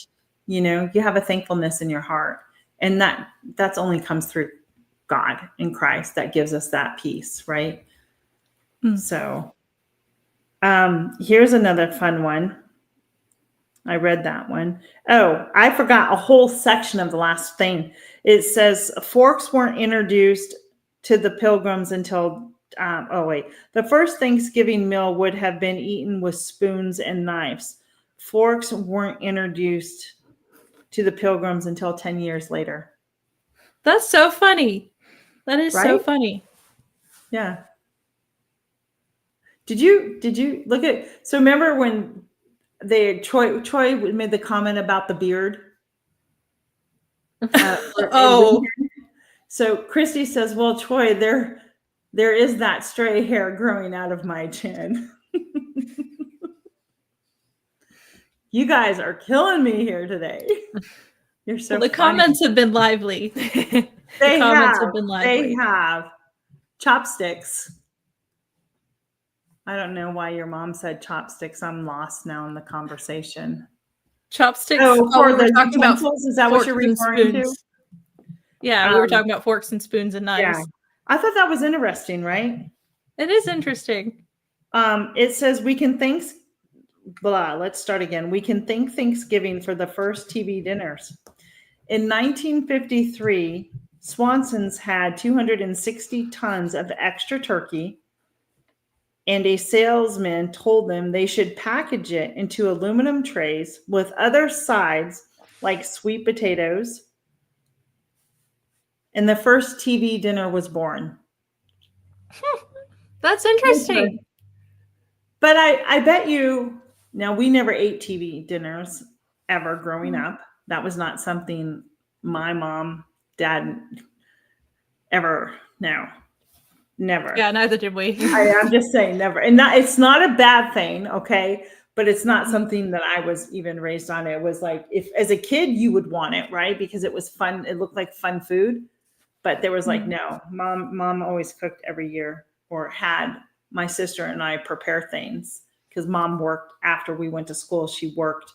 You have a thankfulness in your heart, and that's only comes through God in Christ that gives us that peace, right? So here's another fun one. I read that one. Oh, I forgot a whole section of the last thing. It says forks weren't introduced to the Pilgrims until, the first Thanksgiving meal would have been eaten with spoons and knives. Forks weren't introduced to the Pilgrims until 10 years later.
That's so funny. That is so funny.
Yeah. Did you look at, so remember when Troy made the comment about the beard? So Christy says, well, Troy, there is that stray hair growing out of my chin. You guys are killing me here today. You're so
the comments have been lively.
They have chopsticks. I don't know why your mom said chopsticks. I'm lost now in the conversation.
Chopsticks.
For the talking about is that what you're referring to?
Yeah, we were talking about forks and spoons and knives.
Yeah. I thought that was interesting, right?
It is interesting.
It says we can let's start again. We can thank Thanksgiving for the first TV dinners. In 1953, Swanson's had 260 tons of extra turkey, and a salesman told them they should package it into aluminum trays with other sides like sweet potatoes. And the first TV dinner was born.
That's interesting.
But I bet you, now we never ate TV dinners ever growing up. That was not something my mom, dad ever, never.
Yeah, neither did we.
I'm just saying never. And it's not a bad thing, okay? But it's not something that I was even raised on. It was like, if as a kid you would want it, right? Because it was fun. It looked like fun food. But there was like, no, mom always cooked every year, or had my sister and I prepare things, because mom worked after we went to school. She worked,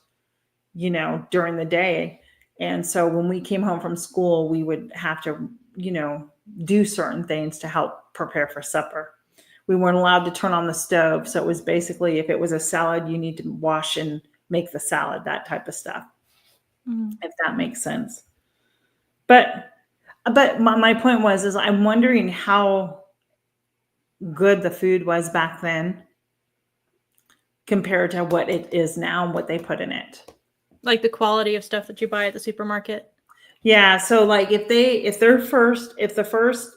during the day. And so when we came home from school, we would have to, do certain things to help prepare for supper. We weren't allowed to turn on the stove. So it was basically, if it was a salad, you need to wash and make the salad, that type of stuff, if that makes sense. But my point is I'm wondering how good the food was back then compared to what it is now and what they put in it.
Like the quality of stuff that you buy at the supermarket.
Yeah. So like if the first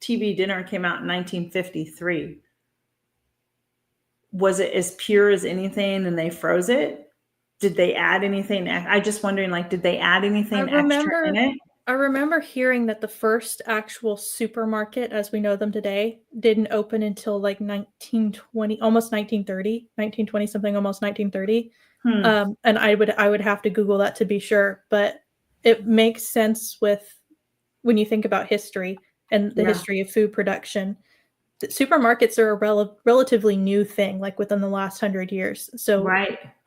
TV dinner came out in 1953, was it as pure as anything and they froze it? Did they add anything? I just wondering, like, did they add anything extra in it?
I remember hearing that the first actual supermarket as we know them today didn't open until like 1920, almost 1930, 1920 something, almost 1930. And I would have to Google that to be sure, but it makes sense with when you think about history and the history of food production. Supermarkets are a relatively new thing, like within the last 100 years. So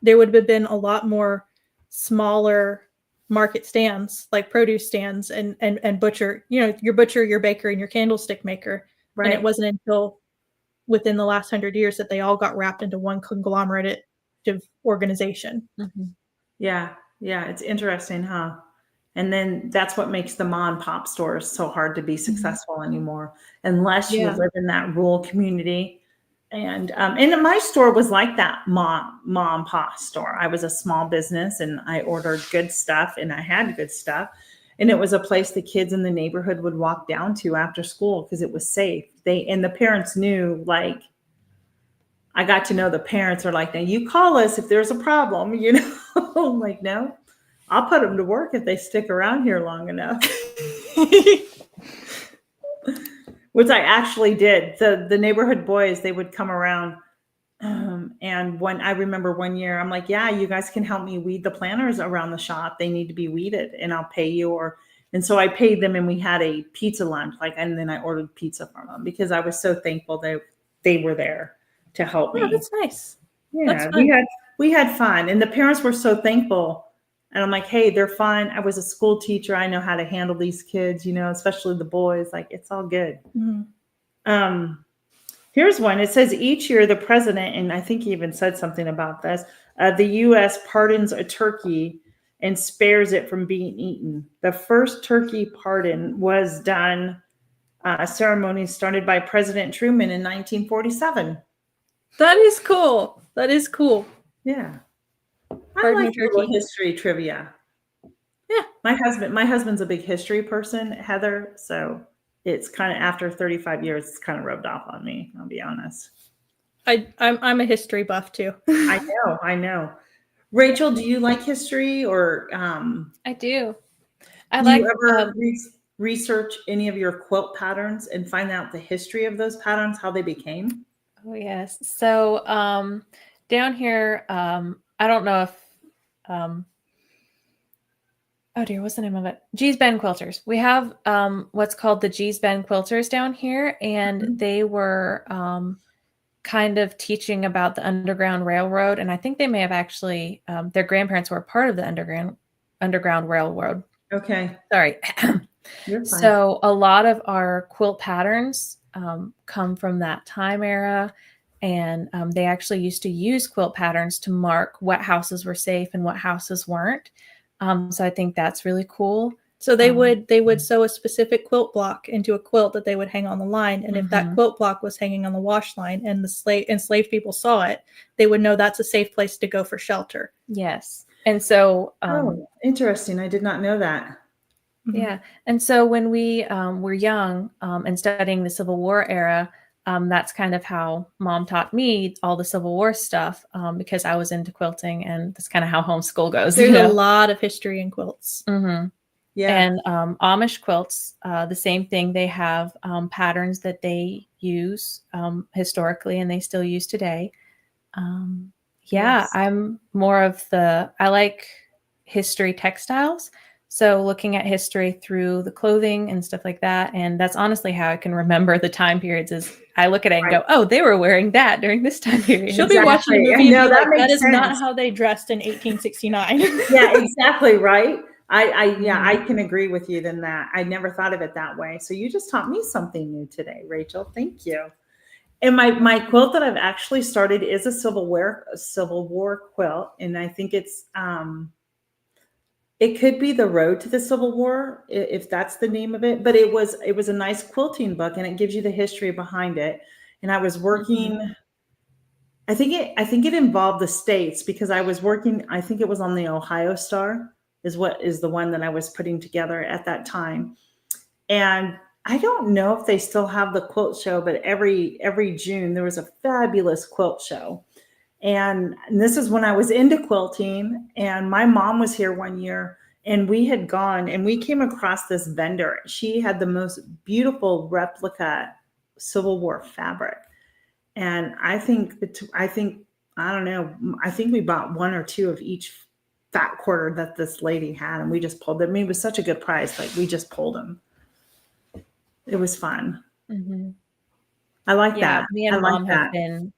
there would have been a lot more smaller market stands, like produce stands and butcher, your butcher, your baker, and your candlestick maker. And it wasn't until within the last 100 years that they all got wrapped into one conglomerate organization.
Yeah. It's interesting, huh? And then that's what makes the mom and pop stores so hard to be successful anymore, unless you live in that rural community. And my store was like that mom and pop store. I was a small business and I ordered good stuff and I had good stuff. And it was a place the kids in the neighborhood would walk down to after school because it was safe. And the parents knew, like, I got to know the parents are like, now you call us if there's a problem, I'm like, no. I'll put them to work if they stick around here long enough. Which I actually did. The neighborhood boys, they would come around. And when I remember one year, I'm like, yeah, you guys can help me weed the planters around the shop. They need to be weeded and I'll pay you. And so I paid them and we had a pizza lunch, and then I ordered pizza from them because I was so thankful that they were there to help me.
Oh, that's nice.
Yeah, we had fun. And the parents were so thankful. And I'm like, hey, they're fine. I was a school teacher. I know how to handle these kids, especially the boys. Like, it's all good. Here's one. It says each year the president, and I think he even said something about this, the U.S. pardons a turkey and spares it from being eaten. The first turkey pardon was done, a ceremony started by President Truman in 1947.
That is cool.
Yeah. I like little history trivia. Yeah. My husband's a big history person, Heather. So it's kind of after 35 years, it's kind of rubbed off on me. I'll be honest.
I'm a history buff too.
I know. Rachel, do you like history or?
I do.
Do you ever research any of your quilt patterns and find out the history of those patterns, how they became?
Oh yes. So down here, I don't know if, oh dear, what's the name of it? G's Bend Quilters. We have what's called the G's Bend Quilters down here, and they were kind of teaching about the Underground Railroad, and I think they may have actually, their grandparents were a part of the Underground Railroad.
Okay.
Sorry.
You're fine.
So a lot of our quilt patterns come from that time era. And they actually used to use quilt patterns to mark what houses were safe and what houses weren't. So I think that's really cool.
So they would sew a specific quilt block into a quilt that they would hang on the line. And if that quilt block was hanging on the wash line and the enslaved people saw it, they would know that's a safe place to go for shelter.
Yes. And so
interesting. I did not know that.
Yeah. And so when we were young and studying the Civil War era, that's kind of how Mom taught me all the Civil War stuff because I was into quilting, and that's kind of how homeschool goes.
There's a lot of history in quilts.
Yeah.
And Amish quilts, the same thing. They have patterns that they use historically and they still use today. I'm more of I like history textiles. So looking at history through the clothing and stuff like that. And that's honestly how I can remember the time periods is I look at it and go, oh, they were wearing that during this time period.
She'll be watching a movie and be like, that is not how they dressed in 1869.
Yeah, exactly. Right. I can agree with you than that. I never thought of it that way. So you just taught me something new today, Rachel. Thank you. And my quilt that I've actually started is a Civil War quilt. And I think it's, it could be The Road to the Civil War, if that's the name of it. But it was a nice quilting book, and it gives you the history behind it. And I was working, I think it involved the states because I was working, I think it was on the Ohio Star is the one that I was putting together at that time. And I don't know if they still have the quilt show, but every June there was a fabulous quilt show. And this is when I was into quilting, and my mom was here one year, and we had gone and we came across this vendor. She had the most beautiful replica Civil War fabric. And I think I don't know. I think we bought 1 or 2 of each fat quarter that this lady had, and we just pulled them. I mean, it was such a good price. Like, we just pulled them. It was fun.
Mm-hmm.
I like
Yeah,
that.
me and
I like
mom
that.
have been.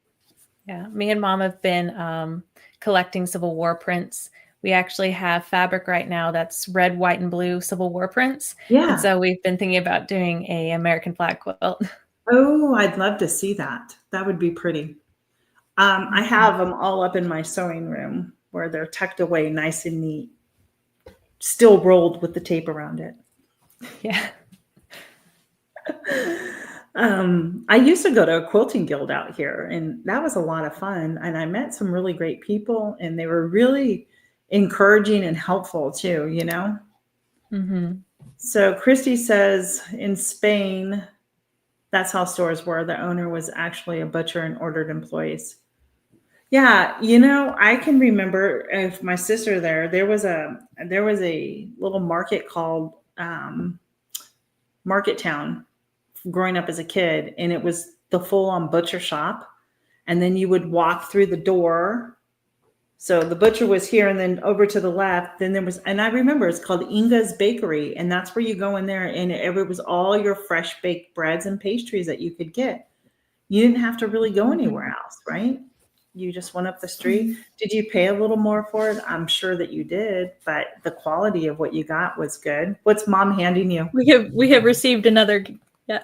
Yeah, me and mom have been collecting Civil War prints. We actually have fabric right now that's red, white, and blue Civil War prints.
Yeah.
And so we've been thinking about doing a American flag quilt.
Oh, I'd love to see that. That would be pretty. I have them all up in my sewing room where they're tucked away nice and neat, still rolled with the tape around it.
Yeah.
I used to go to a quilting guild out here, and that was a lot of fun. And I met some really great people, and they were really encouraging and helpful too, you know?
Mm-hmm.
So Christy says in Spain, that's how stores were. The owner was actually a butcher and ordered employees. Yeah, you know, I can remember if my sister there was a little market called Market Town growing up as a kid, and it was the full-on butcher shop. And then you would walk through the door. So the butcher was here, and then over to the left, then there was, and I remember it's called Inga's Bakery. And that's where you go in there, and it was all your fresh baked breads and pastries that you could get. You didn't have to really go anywhere else, right? You just went up the street. Did you pay a little more for it? I'm sure that you did, but the quality of what you got was good. What's mom handing you?
We have received another. Yeah.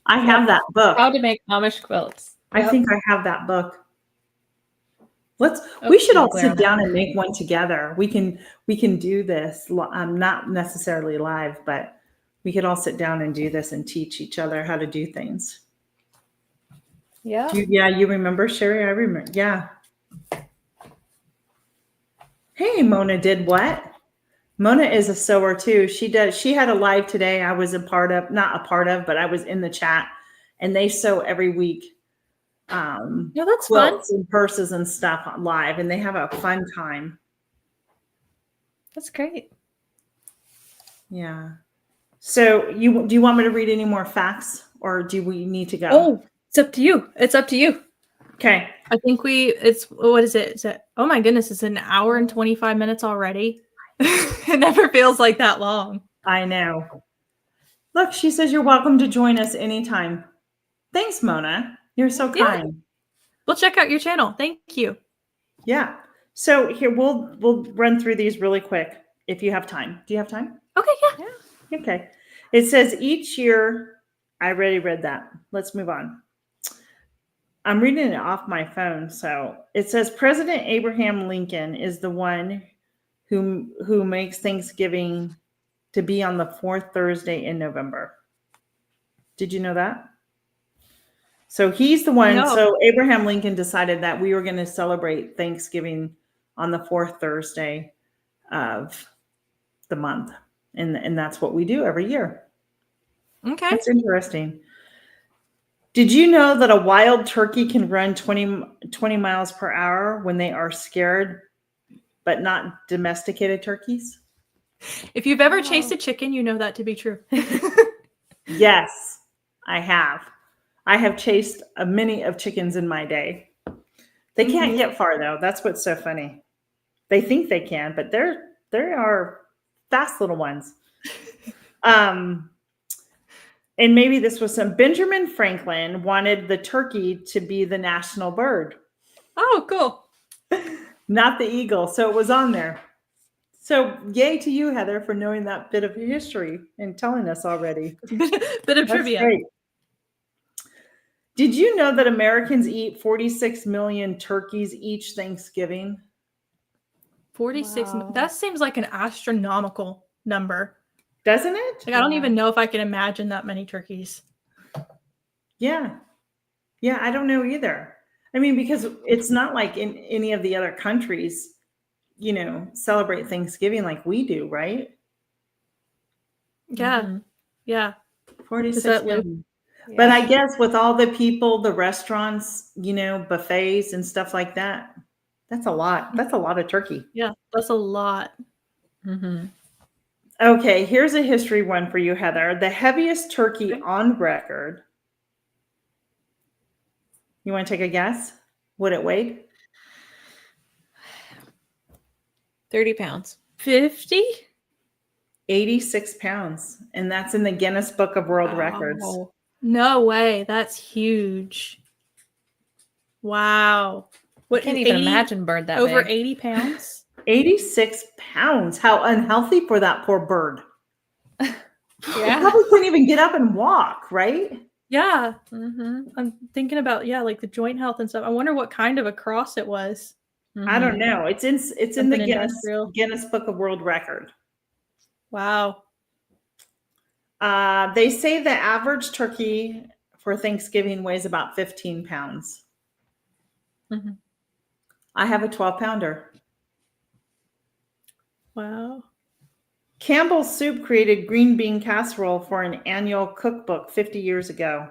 I have that book.
How to make Amish quilts.
I think I have that book. We should all sit down and make one together. We can do this. Not necessarily live, but we could all sit down and do this and teach each other how to do things.
Yeah.
You remember, Sherry? I remember. Yeah. Hey, Mona did what? Mona is a sewer too. She had a live today. I was not a part of, but I was in the chat, and they sew every week.
That's
quilts
fun.
And purses and stuff live, and they have a fun time.
That's great.
Yeah. So do you want me to read any more facts, or do we need to go?
Oh, it's up to you. It's up to you.
Okay.
I think what is it? Oh my goodness, it's 1 hour and 25 minutes already. It never feels like that long.
I know. Look, she says you're welcome to join us anytime. Thanks, Mona. You're so kind.
We'll check out your channel. Thank you.
Yeah. So here we'll run through these really quick if you have time. Do you have time?
Okay, yeah.
Okay. It says each year, I already read that. Let's move on. I'm reading it off my phone. So it says President Abraham Lincoln is the one who makes Thanksgiving to be on the 4th Thursday in November. Did you know that? So he's the one.
No.
So Abraham Lincoln decided that we were going to celebrate Thanksgiving on the 4th Thursday of the month. And that's what we do every year.
Okay.
That's interesting. Did you know that a wild turkey can run 20 miles per hour when they are scared, but not domesticated turkeys?
If you've ever chased a chicken, you know that to be true.
Yes, I have. I have chased many of chickens in my day. They can't get far though. That's what's so funny. They think they can, but they are fast little ones. And maybe this was Benjamin Franklin wanted the turkey to be the national bird.
Oh, cool.
Not the eagle. So it was on there. So yay to you, Heather, for knowing that bit of history and telling us already.
Bit of trivia.
Great. Did you know that Americans eat 46 million turkeys each Thanksgiving?
46.
Wow.
That seems like an astronomical number.
Doesn't it?
Like, I don't even know if I can imagine that many turkeys.
Yeah. Yeah, I don't know either. I mean, because it's not like in any of the other countries, celebrate Thanksgiving like we do, right?
Yeah. Yeah.
46 million. But I guess with all the people, the restaurants, buffets and stuff like that, that's a lot. That's a lot of turkey.
Yeah, that's a lot.
Mm-hmm.
Okay, here's a history one for you, Heather. The heaviest turkey on record. You want to take a guess? What it weighed?
30 pounds.
50?
86 pounds. And that's in the Guinness Book of World Records.
No way. That's huge. Wow.
What, I can't even imagine bird that
over
big.
80 pounds?
86 pounds. How unhealthy for that poor bird.
Yeah.
It probably couldn't even get up and walk, right?
Yeah. I'm thinking about, like the joint health and stuff. I wonder what kind of a cross it was.
I don't know. It's in the Guinness Book of World Record.
Wow.
They say the average turkey for Thanksgiving weighs about 15 pounds. I have a 12-pounder.
Wow.
Campbell's Soup created green bean casserole for an annual cookbook 50 years ago.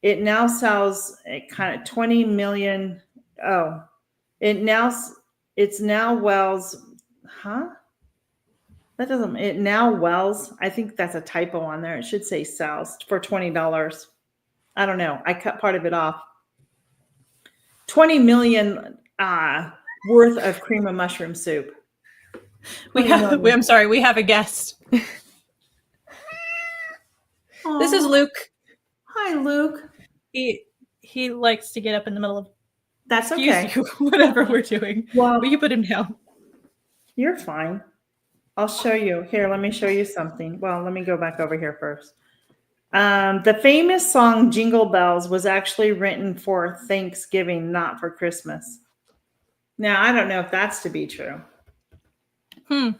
It now sells kind of 20 million. Oh, it's now wells. Huh? It now wells. I think that's a typo on there. It should say sells for $20. I don't know. I cut part of it off. 20 million worth of cream of mushroom soup.
I'm sorry, we have a guest. This is Luke.
Hi, Luke.
He likes to get up in the middle of
That's okay.
Whatever we're doing.
Well,
we can put him down.
You're fine. I'll show you. Here, let me show you something. Well, let me go back over here first. The famous song Jingle Bells was actually written for Thanksgiving, not for Christmas. Now, I don't know if that's to be true.
I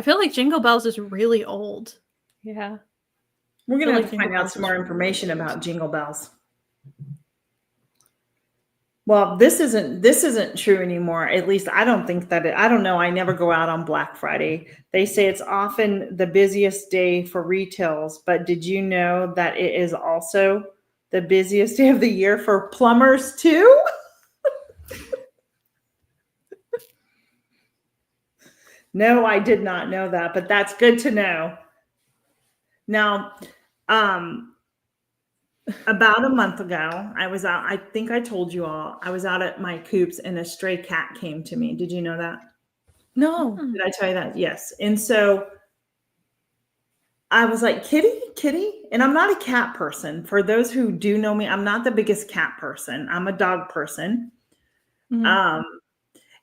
feel like Jingle Bells is really old.
Yeah.
We're going to have to find out some more information about Jingle Bells. Well, this isn't true anymore. At least I don't think that I don't know. I never go out on Black Friday. They say it's often the busiest day for retails, but did you know that it is also the busiest day of the year for plumbers too? No, I did not know that, but that's good to know. Now, about a month ago, I was out. I think I told you all. I was out at my coops and a stray cat came to me. Did you know that?
No.
Did I tell you that? Yes. And so I was like, kitty, kitty. And I'm not a cat person. For those who do know me, I'm not the biggest cat person. I'm a dog person.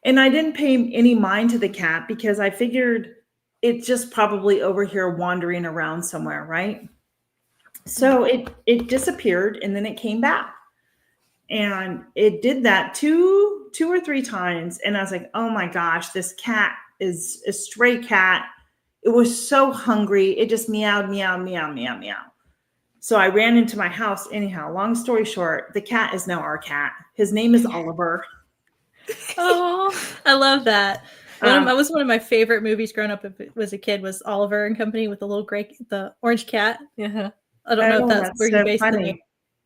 And I didn't pay any mind to the cat because I figured it's just probably over here wandering around somewhere, right? So it disappeared and then it came back. And it did that two or three times. And I was like, oh my gosh, this cat is a stray cat. It was so hungry. It just meowed, meow, meow, meow, meow. So I ran into my house. Anyhow, long story short, the cat is now our cat. His name is Oliver.
Oh, I love that. That was one of my favorite movies growing up as a kid was Oliver and Company with the orange cat.
Yeah.
I don't know if that's where you based the name.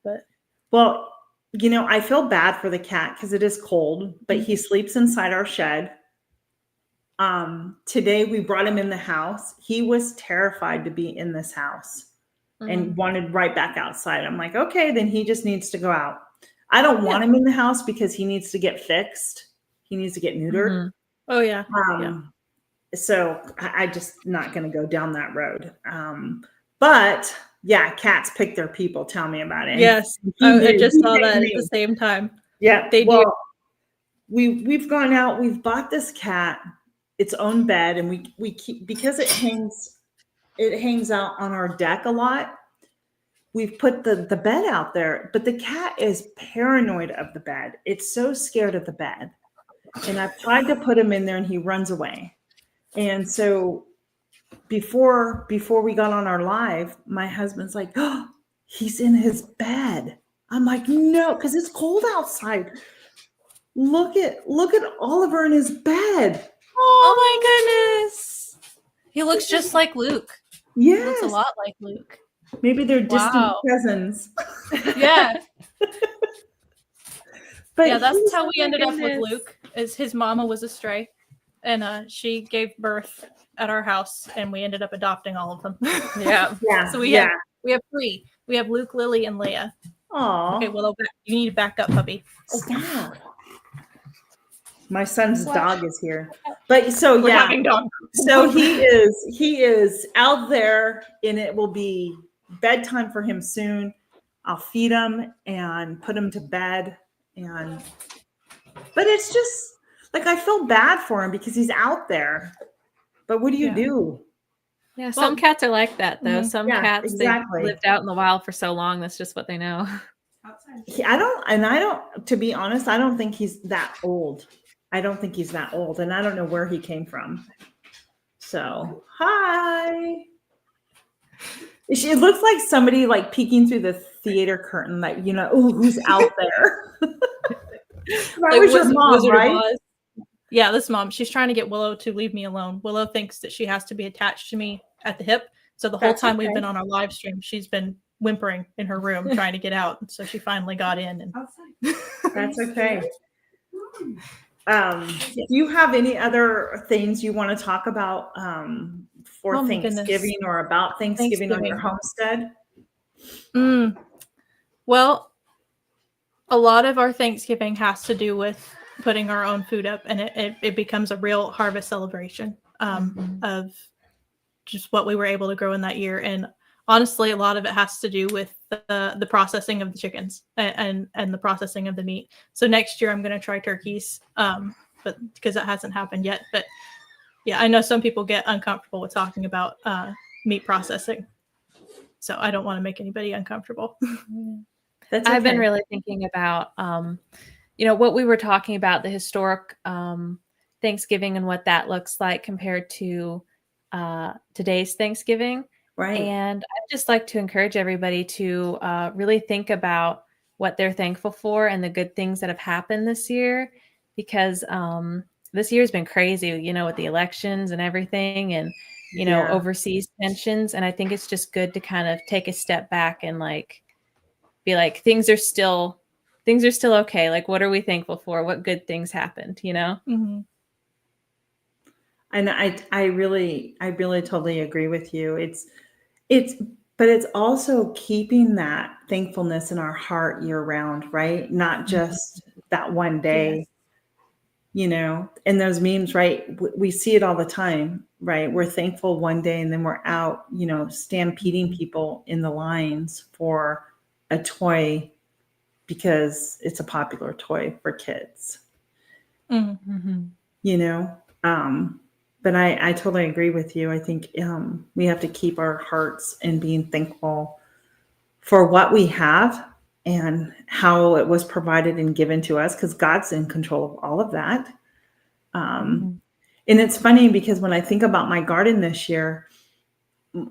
But
well, I feel bad for the cat because it is cold, but he sleeps inside our shed. Today we brought him in the house. He was terrified to be in this house and wanted right back outside. I'm like, okay, then he just needs to go out. I don't want him in the house because he needs to get fixed. He needs to get neutered.
Oh yeah.
So I just not going to go down that road. But yeah, cats pick their people. Tell me about it.
Yes. I just saw that at the same time.
Yeah.
They do.
We've gone out, we've bought this cat its own bed, and we keep, because it hangs out on our deck a lot. We've put the bed out there, but the cat is paranoid of the bed. It's so scared of the bed. And I've tried to put him in there and he runs away. And so before we got on our live, my husband's like, oh, he's in his bed. I'm like, no, because it's cold outside. Look at Oliver in his bed.
Oh my goodness. He looks just like Luke.
Yes.
He looks a lot like Luke.
Maybe they're distant cousins.
Yeah.
But yeah, that's how we ended up with Luke. Is his mama was a stray, and she gave birth at our house, and we ended up adopting all of them.
Yeah.
So we have 3. We have Luke, Lily, and Leia.
Aw.
Okay, Willow, you need to back up, puppy.
Stop. My son's dog is here. But so
We're
yeah.
having dog.
So he is out there, and it will be bedtime for him soon. I'll feed him and put him to bed. But it's just like I feel bad for him because he's out there. But what do you do?
Yeah, some cats are like that though. Some cats
exactly.
they've lived out in the wild for so long, that's just what they know.
I don't, to be honest, I don't think he's that old. I don't think he's that old, and I don't know where he came from. So, hi. It looks like somebody like peeking through the theater curtain, like, oh, who's out there? That like was your mom, right?
Yeah, this mom. She's trying to get Willow to leave me alone. Willow thinks that she has to be attached to me at the hip. So the whole time we've been on our live stream, she's been whimpering in her room trying to get out. So she finally got in. And
that's okay. Do you have any other things you want to talk about for Thanksgiving or about Thanksgiving on your homestead?
Well, a lot of our Thanksgiving has to do with putting our own food up, and it becomes a real harvest celebration of just what we were able to grow in that year. And honestly, a lot of it has to do with the processing of the chickens and the processing of the meat. So next year I'm going to try turkeys, but because that hasn't happened yet. But yeah, I know some people get uncomfortable with talking about meat processing, so I don't want to make anybody uncomfortable.
That's okay. I've been really thinking about, what we were talking about, the historic Thanksgiving and what that looks like compared to today's Thanksgiving.
Right.
And I'd just like to encourage everybody to really think about what they're thankful for and the good things that have happened this year, because this year's been crazy, with the elections and everything and, overseas tensions. And I think it's just good to kind of take a step back and be like, things are still okay. Like, what are we thankful for? What good things happened,
Mm-hmm. And I really totally agree with you. But it's also keeping that thankfulness in our heart year round, right? Not just that one day, and those memes, right? We see it all the time, right? We're thankful one day and then we're out, stampeding people in the lines for a toy because it's a popular toy for kids.
Mm-hmm.
But I totally agree with you. I think we have to keep our hearts and being thankful for what we have and how it was provided and given to us, because God's in control of all of that. And it's funny because when I think about my garden this year,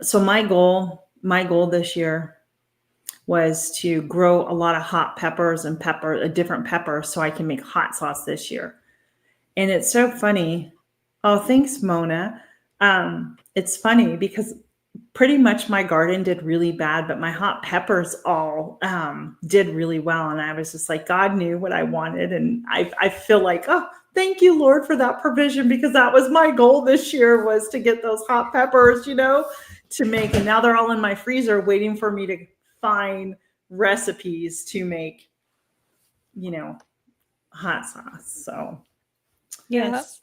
so my goal this year was to grow a lot of hot peppers and different peppers so I can make hot sauce this year. And it's so funny. Oh, thanks, Mona. It's funny because pretty much my garden did really bad, but my hot peppers all did really well. And I was just like, God knew what I wanted. And I feel like, oh, thank you, Lord, for that provision, because that was my goal this year, was to get those hot peppers, to make. And now they're all in my freezer waiting for me to find recipes to make, hot sauce. So,
yes.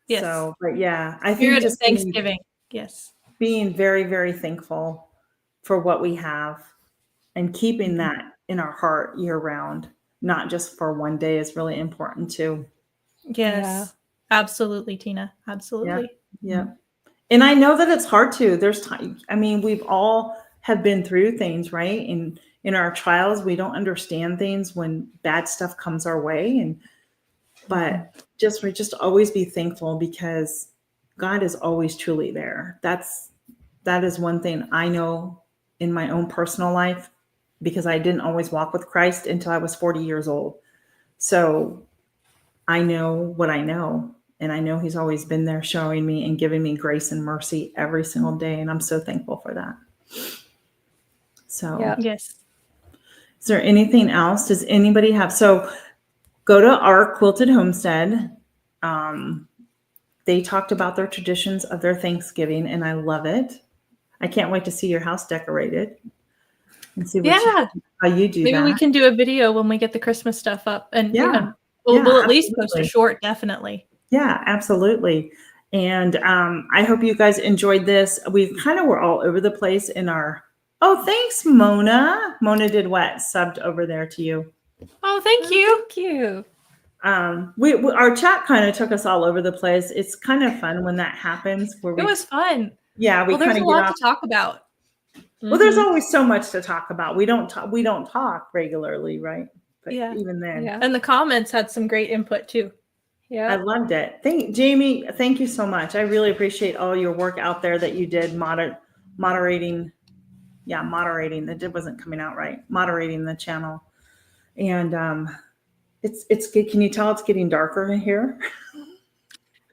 So, but yeah, I think just
Thanksgiving.
Being very, very thankful for what we have and keeping that in our heart year round, not just for one day, is really important too.
Yes, absolutely, Tina. Absolutely.
Yeah. And I know that it's hard too. There's time. I mean, we've all have been through things, right? And in our trials, we don't understand things when bad stuff comes our way. But we just always be thankful, because God is always truly there. That is one thing I know in my own personal life, because I didn't always walk with Christ until I was 40 years old. So I know what I know, and I know he's always been there showing me and giving me grace and mercy every single day. And I'm so thankful for that. So,
yes.
Is there anything else? Does anybody have? So go to our Quilted Homestead. They talked about their traditions of their Thanksgiving, and I love it. I can't wait to see your house decorated. and see how you do
Maybe
that.
we can do a video when we get the Christmas stuff up, and we'll at least post a short, definitely.
Yeah, absolutely. And I hope you guys enjoyed this. We kind of were all over the place in our. Oh, thanks, Mona. Mona did what? Subbed over there to you.
Oh, thank you.
Thank you.
Our chat kind of took us all over the place. It's kind of fun when that happens.
It was fun.
Yeah,
there's a lot to talk about.
Well, there's always so much to talk about. We don't talk regularly, right? But even then.
And the comments had some great input too.
Yeah. I loved it. Jamie, thank you so much. I really appreciate all your work out there that you did moderating. Yeah, moderating. That wasn't coming out right. Moderating the channel. And it's good. Can you tell it's getting darker in here?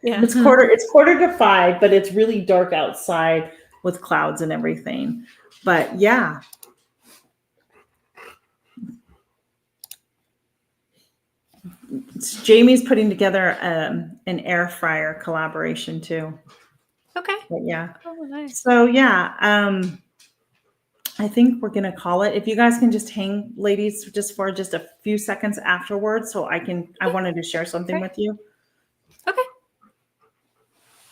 Yeah.
It's 4:45, but it's really dark outside with clouds and everything. But yeah. Jamie's putting together an air fryer collaboration too.
Okay.
But yeah.
Oh, nice.
So yeah, I think we're gonna call it. If you guys can just hang, ladies, for just a few seconds afterwards, so I wanted to share something with you.
Okay.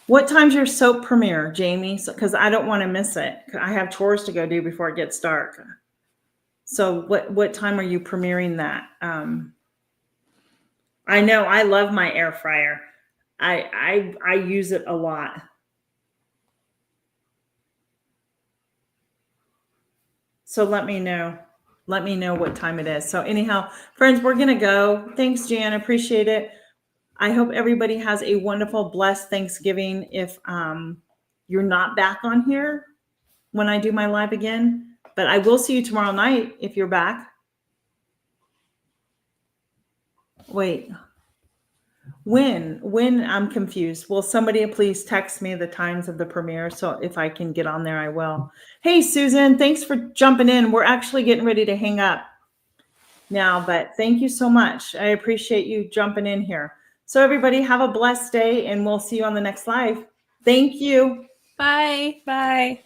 What time's your soap premiere, Jamie? Because I don't want to miss it. I have chores to go do before it gets dark. So what time are you premiering that? I know I love my air fryer. I use it a lot. So let me know. Let me know what time it is. So anyhow, friends, we're going to go. Thanks, Jan. Appreciate it. I hope everybody has a wonderful, blessed Thanksgiving. If you're not back on here when I do my live again, but I will see you tomorrow night if you're back. Wait. When I'm confused. Will somebody please text me the times of the premiere? So if I can get on there, I will. Hey, Susan, thanks for jumping in. We're actually getting ready to hang up now, but thank you so much. I appreciate you jumping in here. So everybody have a blessed day and we'll see you on the next live. Thank you.
Bye.
Bye.